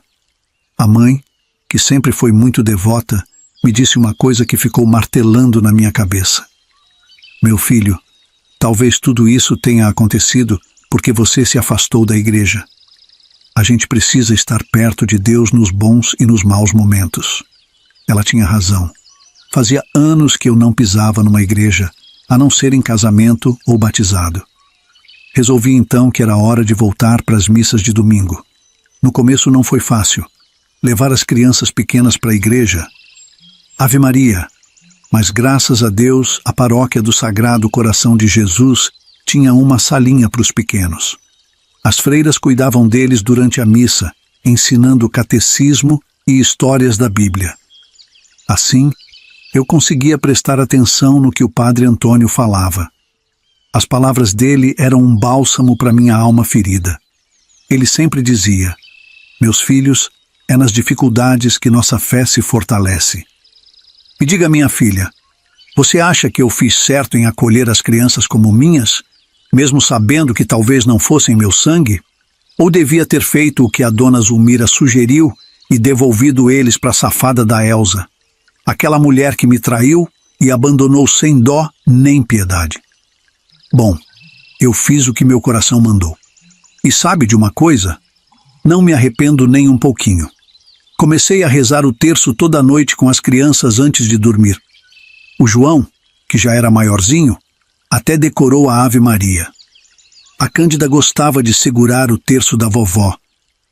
Speaker 2: A mãe, que sempre foi muito devota, me disse uma coisa que ficou martelando na minha cabeça. Meu filho, talvez tudo isso tenha acontecido porque você se afastou da igreja. A gente precisa estar perto de Deus nos bons e nos maus momentos. Ela tinha razão. Fazia anos que eu não pisava numa igreja, a não ser em casamento ou batizado. Resolvi então que era hora de voltar para as missas de domingo. No começo não foi fácil. Levar as crianças pequenas para a igreja. Ave Maria! Mas graças a Deus, a paróquia do Sagrado Coração de Jesus tinha uma salinha para os pequenos. As freiras cuidavam deles durante a missa, ensinando catecismo e histórias da Bíblia. Assim, eu conseguia prestar atenção no que o padre Antônio falava. As palavras dele eram um bálsamo para minha alma ferida. Ele sempre dizia: meus filhos, é nas dificuldades que nossa fé se fortalece. Me diga, minha filha, você acha que eu fiz certo em acolher as crianças como minhas, mesmo sabendo que talvez não fossem meu sangue? Ou devia ter feito o que a dona Zulmira sugeriu e devolvido eles para a safada da Elza? Aquela mulher que me traiu e abandonou sem dó nem piedade. Bom, eu fiz o que meu coração mandou. E sabe de uma coisa? Não me arrependo nem um pouquinho. Comecei a rezar o terço toda noite com as crianças antes de dormir. O João, que já era maiorzinho, até decorou a Ave Maria. A Cândida gostava de segurar o terço da vovó,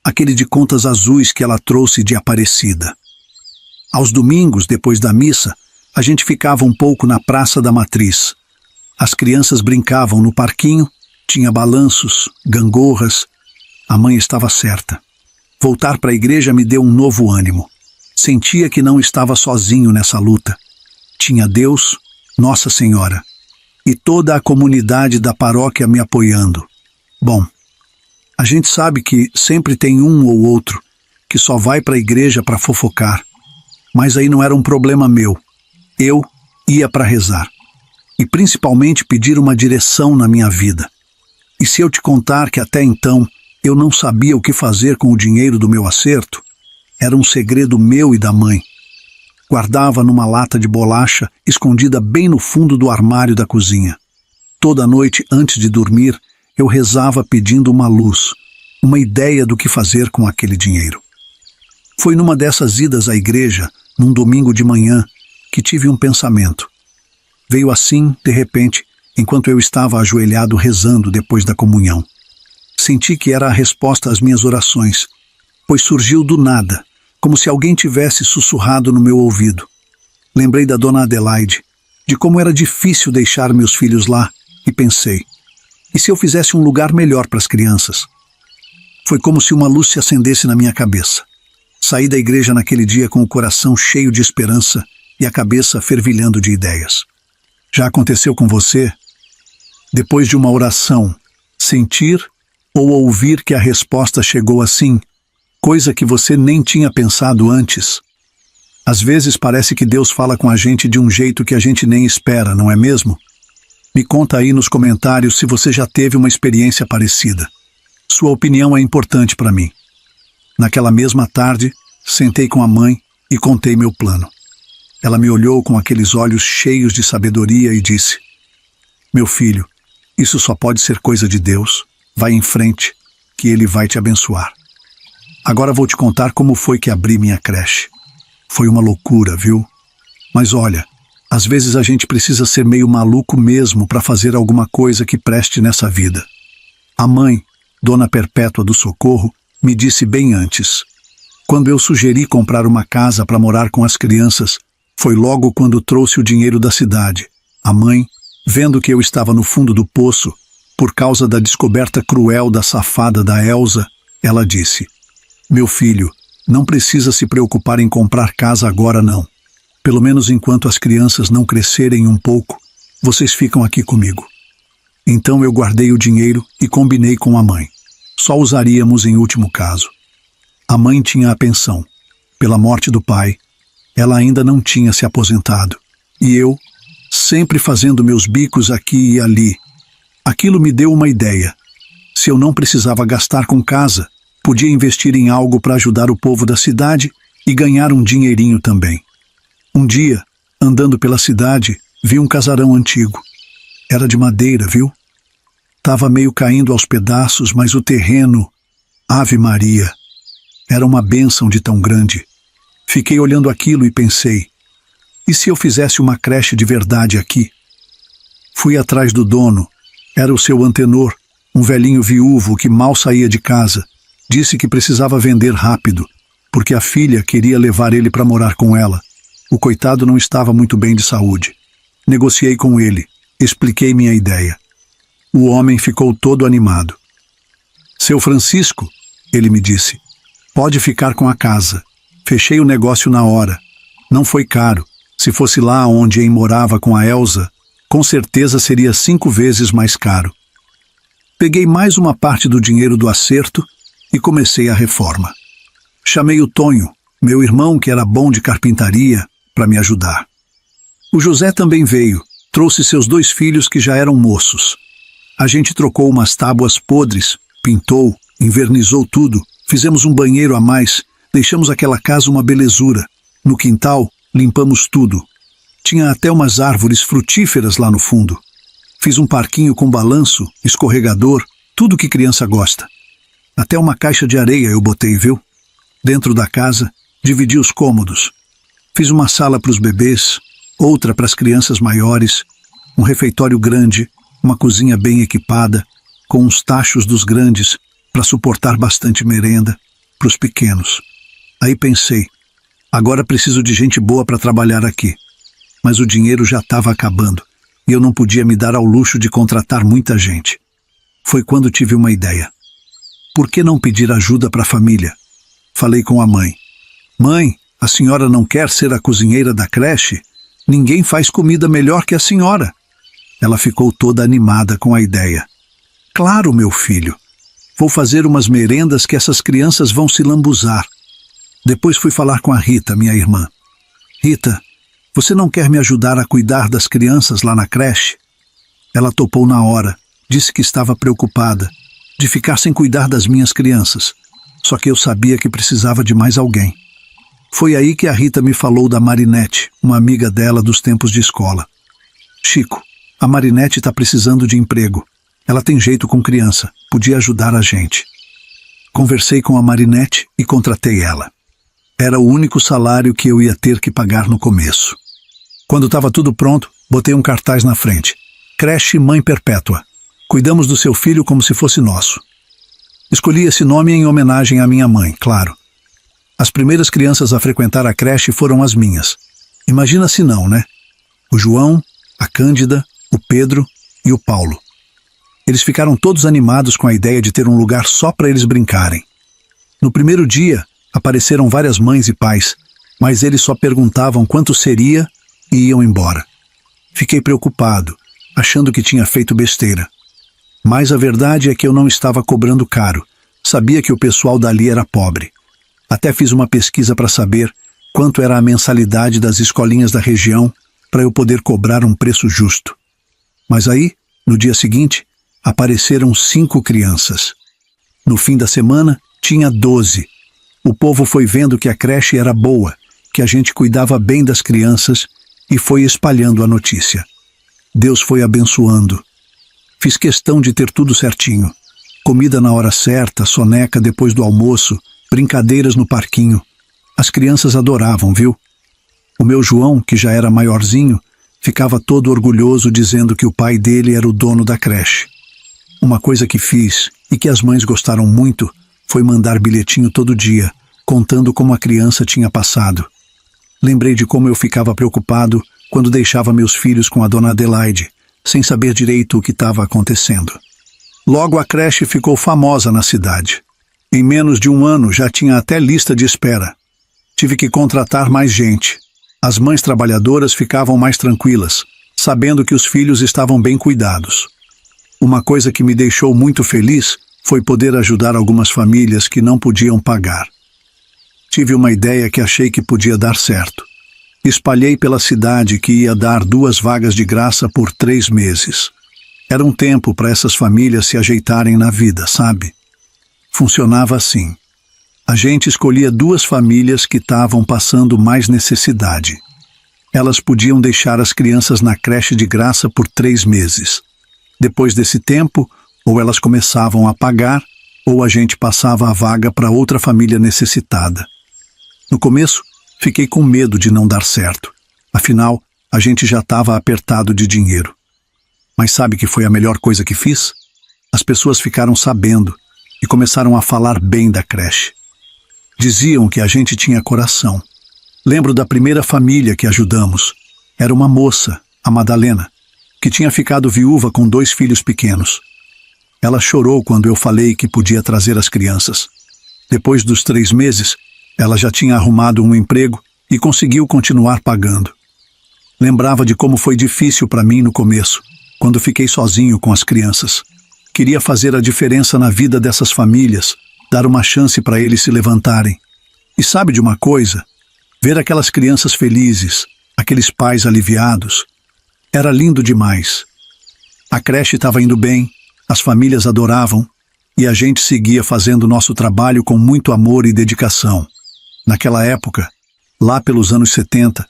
Speaker 2: aquele de contas azuis que ela trouxe de Aparecida. Aos domingos, depois da missa, a gente ficava um pouco na Praça da Matriz. As crianças brincavam no parquinho, tinha balanços, gangorras. A mãe estava certa. Voltar para a igreja me deu um novo ânimo. Sentia que não estava sozinho nessa luta. Tinha Deus, Nossa Senhora, e toda a comunidade da paróquia me apoiando. Bom, a gente sabe que sempre tem um ou outro que só vai para a igreja para fofocar, mas aí não era um problema meu. Eu ia para rezar, e principalmente pedir uma direção na minha vida. E se eu te contar que até então eu não sabia o que fazer com o dinheiro do meu acerto, era um segredo meu e da mãe. Guardava numa lata de bolacha, escondida bem no fundo do armário da cozinha. Toda noite, antes de dormir, eu rezava pedindo uma luz, uma ideia do que fazer com aquele dinheiro. Foi numa dessas idas à igreja, num domingo de manhã, que tive um pensamento. Veio assim, de repente, enquanto eu estava ajoelhado rezando depois da comunhão. Senti que era a resposta às minhas orações, pois surgiu do nada, como se alguém tivesse sussurrado no meu ouvido. Lembrei da dona Adelaide, de como era difícil deixar meus filhos lá, e pensei, e se eu fizesse um lugar melhor para as crianças? Foi como se uma luz se acendesse na minha cabeça. Saí da igreja naquele dia com o coração cheio de esperança e a cabeça fervilhando de ideias. Já aconteceu com você? Depois de uma oração, sentir ou ouvir que a resposta chegou assim, coisa que você nem tinha pensado antes? Às vezes parece que Deus fala com a gente de um jeito que a gente nem espera, não é mesmo? Me conta aí nos comentários se você já teve uma experiência parecida. Sua opinião é importante para mim. Naquela mesma tarde, sentei com a mãe e contei meu plano. Ela me olhou com aqueles olhos cheios de sabedoria e disse: "Meu filho, isso só pode ser coisa de Deus. Vai em frente, que Ele vai te abençoar. Agora vou te contar como foi que abri minha creche. Foi uma loucura, viu? Mas olha, às vezes a gente precisa ser meio maluco mesmo para fazer alguma coisa que preste nessa vida. A mãe, Dona Perpétua do Socorro, me disse bem antes. Quando eu sugeri comprar uma casa para morar com as crianças, foi logo quando trouxe o dinheiro da cidade. A mãe, vendo que eu estava no fundo do poço, por causa da descoberta cruel da safada da Elsa, ela disse: "Meu filho, não precisa se preocupar em comprar casa agora não. Pelo menos enquanto as crianças não crescerem um pouco, vocês ficam aqui comigo." Então eu guardei o dinheiro e combinei com a mãe. Só usaríamos em último caso. A mãe tinha a pensão. Pela morte do pai, ela ainda não tinha se aposentado. E eu, sempre fazendo meus bicos aqui e ali. Aquilo me deu uma ideia. Se eu não precisava gastar com casa, podia investir em algo para ajudar o povo da cidade e ganhar um dinheirinho também. Um dia, andando pela cidade, vi um casarão antigo. Era de madeira, viu? Tava meio caindo aos pedaços, mas o terreno, Ave Maria, era uma bênção de tão grande. Fiquei olhando aquilo e pensei, e se eu fizesse uma creche de verdade aqui? Fui atrás do dono. Era o seu Antenor, um velhinho viúvo que mal saía de casa. Disse que precisava vender rápido, porque a filha queria levar ele para morar com ela. O coitado não estava muito bem de saúde. Negociei com ele, expliquei minha ideia. O homem ficou todo animado. "Seu Francisco", ele me disse, "pode ficar com a casa. Fechei o negócio na hora. Não foi caro. Se fosse lá onde morava com a Elsa, com certeza seria 5 vezes mais caro." Peguei mais uma parte do dinheiro do acerto e comecei a reforma. Chamei o Tonho, meu irmão que era bom de carpintaria, para me ajudar. O José também veio, trouxe seus 2 filhos que já eram moços. A gente trocou umas tábuas podres, pintou, invernizou tudo, fizemos um banheiro a mais, deixamos aquela casa uma belezura. No quintal, limpamos tudo. Tinha até umas árvores frutíferas lá no fundo. Fiz um parquinho com balanço, escorregador, tudo que criança gosta. Até uma caixa de areia eu botei, viu? Dentro da casa, dividi os cômodos. Fiz uma sala para os bebês, outra para as crianças maiores Um refeitório grande, uma cozinha bem equipada, com uns tachos dos grandes para suportar bastante merenda para os pequenos. Aí pensei, agora preciso de gente boa para trabalhar aqui. Mas o dinheiro já estava acabando e eu não podia me dar ao luxo de contratar muita gente. Foi quando tive uma ideia. Por que não pedir ajuda para a família? Falei com a mãe. Mãe, a senhora não quer ser a cozinheira da creche? Ninguém faz comida melhor que a senhora. Ela ficou toda animada com a ideia. Claro, meu filho. Vou fazer umas merendas que essas crianças vão se lambuzar. Depois fui falar com a Rita, minha irmã. Rita, você não quer me ajudar a cuidar das crianças lá na creche? Ela topou na hora, disse que estava preocupada de ficar sem cuidar das minhas crianças. Só que eu sabia que precisava de mais alguém. Foi aí que a Rita me falou da Marinette, uma amiga dela dos tempos de escola. Chico, a Marinette está precisando de emprego. Ela tem jeito com criança, podia ajudar a gente. Conversei com a Marinette e contratei ela. Era o único salário que eu ia ter que pagar no começo. Quando estava tudo pronto, botei um cartaz na frente. Creche Mãe Perpétua. Cuidamos do seu filho como se fosse nosso. Escolhi esse nome em homenagem à minha mãe, claro. As primeiras crianças a frequentar a creche foram as minhas. Imagina se não, né? O João, a Cândida, o Pedro e o Paulo. Eles ficaram todos animados com a ideia de ter um lugar só para eles brincarem. No primeiro dia, apareceram várias mães e pais, mas eles só perguntavam quanto seria e iam embora. Fiquei preocupado, achando que tinha feito besteira. Mas a verdade é que eu não estava cobrando caro. Sabia que o pessoal dali era pobre. Até fiz uma pesquisa para saber quanto era a mensalidade das escolinhas da região para eu poder cobrar um preço justo. Mas aí, no dia seguinte, apareceram 5 crianças. No fim da semana, tinha 12. O povo foi vendo que a creche era boa, que a gente cuidava bem das crianças e foi espalhando a notícia. Deus foi abençoando. Fiz questão de ter tudo certinho. Comida na hora certa, soneca depois do almoço, brincadeiras no parquinho. As crianças adoravam, viu? O meu João, que já era maiorzinho, ficava todo orgulhoso dizendo que o pai dele era o dono da creche. Uma coisa que fiz e que as mães gostaram muito foi mandar bilhetinho todo dia, contando como a criança tinha passado. Lembrei de como eu ficava preocupado quando deixava meus filhos com a dona Adelaide, sem saber direito o que estava acontecendo. Logo a creche ficou famosa na cidade. Em menos de um ano já tinha até lista de espera. Tive que contratar mais gente. As mães trabalhadoras ficavam mais tranquilas, sabendo que os filhos estavam bem cuidados. Uma coisa que me deixou muito feliz foi poder ajudar algumas famílias que não podiam pagar. Tive uma ideia que achei que podia dar certo. Espalhei pela cidade que ia dar 2 vagas de graça por 3 meses. Era um tempo para essas famílias se ajeitarem na vida, sabe? Funcionava assim. A gente escolhia 2 famílias que estavam passando mais necessidade. Elas podiam deixar as crianças na creche de graça por 3 meses. Depois desse tempo, ou elas começavam a pagar, ou a gente passava a vaga para outra família necessitada. No começo, fiquei com medo de não dar certo. Afinal, a gente já estava apertado de dinheiro. Mas sabe que foi a melhor coisa que fiz? As pessoas ficaram sabendo e começaram a falar bem da creche. Diziam que a gente tinha coração. Lembro da primeira família que ajudamos. Era uma moça, a Madalena, que tinha ficado viúva com 2 filhos pequenos. Ela chorou quando eu falei que podia trazer as crianças. Depois dos 3 meses, ela já tinha arrumado um emprego e conseguiu continuar pagando. Lembrava de como foi difícil para mim no começo, quando fiquei sozinho com as crianças. Queria fazer a diferença na vida dessas famílias, dar uma chance para eles se levantarem. E sabe de uma coisa? Ver aquelas crianças felizes, aqueles pais aliviados, era lindo demais. A creche estava indo bem, as famílias adoravam e a gente seguia fazendo nosso trabalho com muito amor e dedicação. Naquela época, lá pelos anos 70,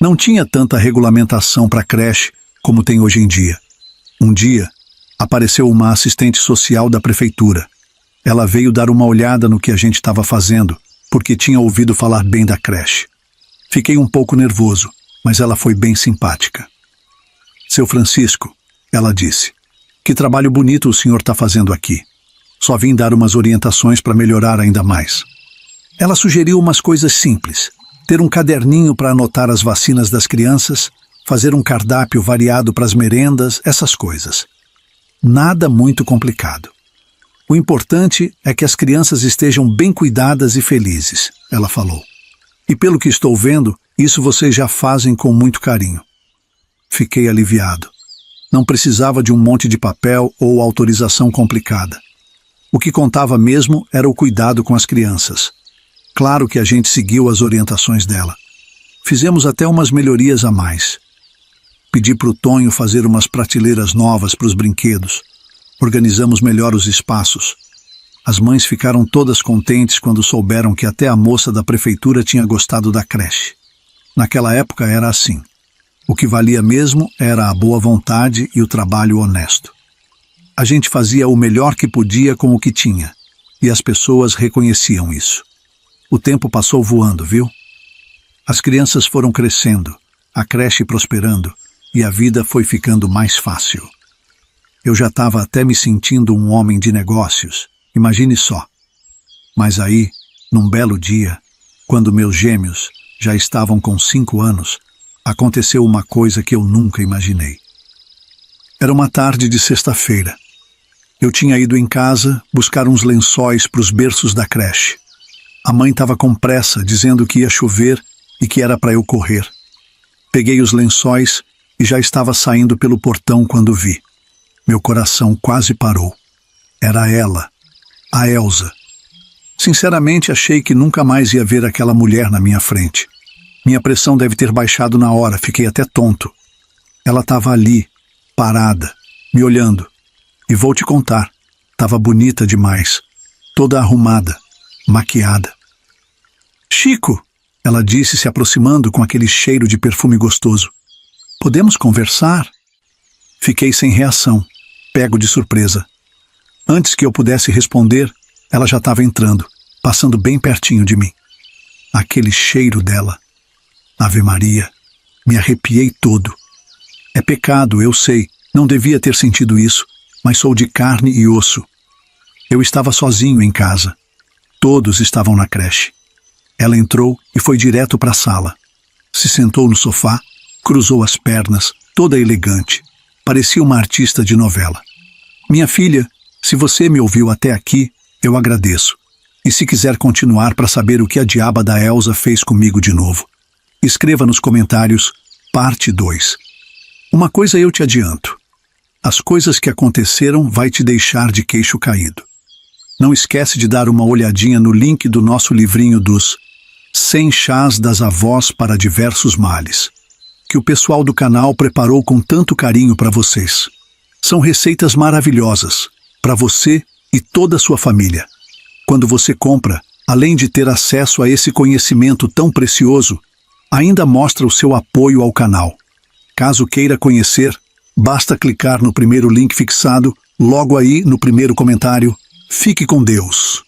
Speaker 2: não tinha tanta regulamentação para creche como tem hoje em dia. Um dia, apareceu uma assistente social da prefeitura. Ela veio dar uma olhada no que a gente estava fazendo, porque tinha ouvido falar bem da creche. Fiquei um pouco nervoso, mas ela foi bem simpática. Seu Francisco, ela disse, que trabalho bonito o senhor está fazendo aqui. Só vim dar umas orientações para melhorar ainda mais. Ela sugeriu umas coisas simples. Ter um caderninho para anotar as vacinas das crianças, fazer um cardápio variado para as merendas, essas coisas. Nada muito complicado. O importante é que as crianças estejam bem cuidadas e felizes, ela falou. E pelo que estou vendo, isso vocês já fazem com muito carinho. Fiquei aliviado. Não precisava de um monte de papel ou autorização complicada. O que contava mesmo era o cuidado com as crianças. Claro que a gente seguiu as orientações dela. Fizemos até umas melhorias a mais. Pedi para o Tonho fazer umas prateleiras novas para os brinquedos. Organizamos melhor os espaços. As mães ficaram todas contentes quando souberam que até a moça da prefeitura tinha gostado da creche. Naquela época era assim. O que valia mesmo era a boa vontade e o trabalho honesto. A gente fazia o melhor que podia com o que tinha, e as pessoas reconheciam isso. O tempo passou voando, viu? As crianças foram crescendo, a creche prosperando, e a vida foi ficando mais fácil. Eu já estava até me sentindo um homem de negócios, imagine só. Mas aí, num belo dia, quando meus gêmeos já estavam com 5 anos, aconteceu uma coisa que eu nunca imaginei. Era uma tarde de sexta-feira. Eu tinha ido em casa buscar uns lençóis para os berços da creche. A mãe estava com pressa, dizendo que ia chover e que era para eu correr. Peguei os lençóis e já estava saindo pelo portão quando vi. Meu coração quase parou. Era ela, a Elsa. Sinceramente, achei que nunca mais ia ver aquela mulher na minha frente. Minha pressão deve ter baixado na hora, fiquei até tonto. Ela estava ali, parada, me olhando. E vou te contar, estava bonita demais, toda arrumada, maquiada. Chico, ela disse, se aproximando com aquele cheiro de perfume gostoso. Podemos conversar? Fiquei sem reação, pego de surpresa. Antes que eu pudesse responder, ela já estava entrando, passando bem pertinho de mim. Aquele cheiro dela. Ave Maria, me arrepiei todo. É pecado, eu sei, não devia ter sentido isso, mas sou de carne e osso. Eu estava sozinho em casa. Todos estavam na creche. Ela entrou e foi direto para a sala. Se sentou no sofá, cruzou as pernas, toda elegante. Parecia uma artista de novela. Minha filha, se você me ouviu até aqui, eu agradeço. E se quiser continuar para saber o que a diaba da Elsa fez comigo de novo, escreva nos comentários, parte 2. Uma coisa eu te adianto. As coisas que aconteceram vai te deixar de queixo caído. Não esquece de dar uma olhadinha no link do nosso livrinho dos 100 chás das avós para diversos males, que o pessoal do canal preparou com tanto carinho para vocês. São receitas maravilhosas, para você e toda a sua família. Quando você compra, além de ter acesso a esse conhecimento tão precioso, ainda mostra o seu apoio ao canal. Caso queira conhecer, basta clicar no primeiro link fixado, logo aí no primeiro comentário. Fique com Deus.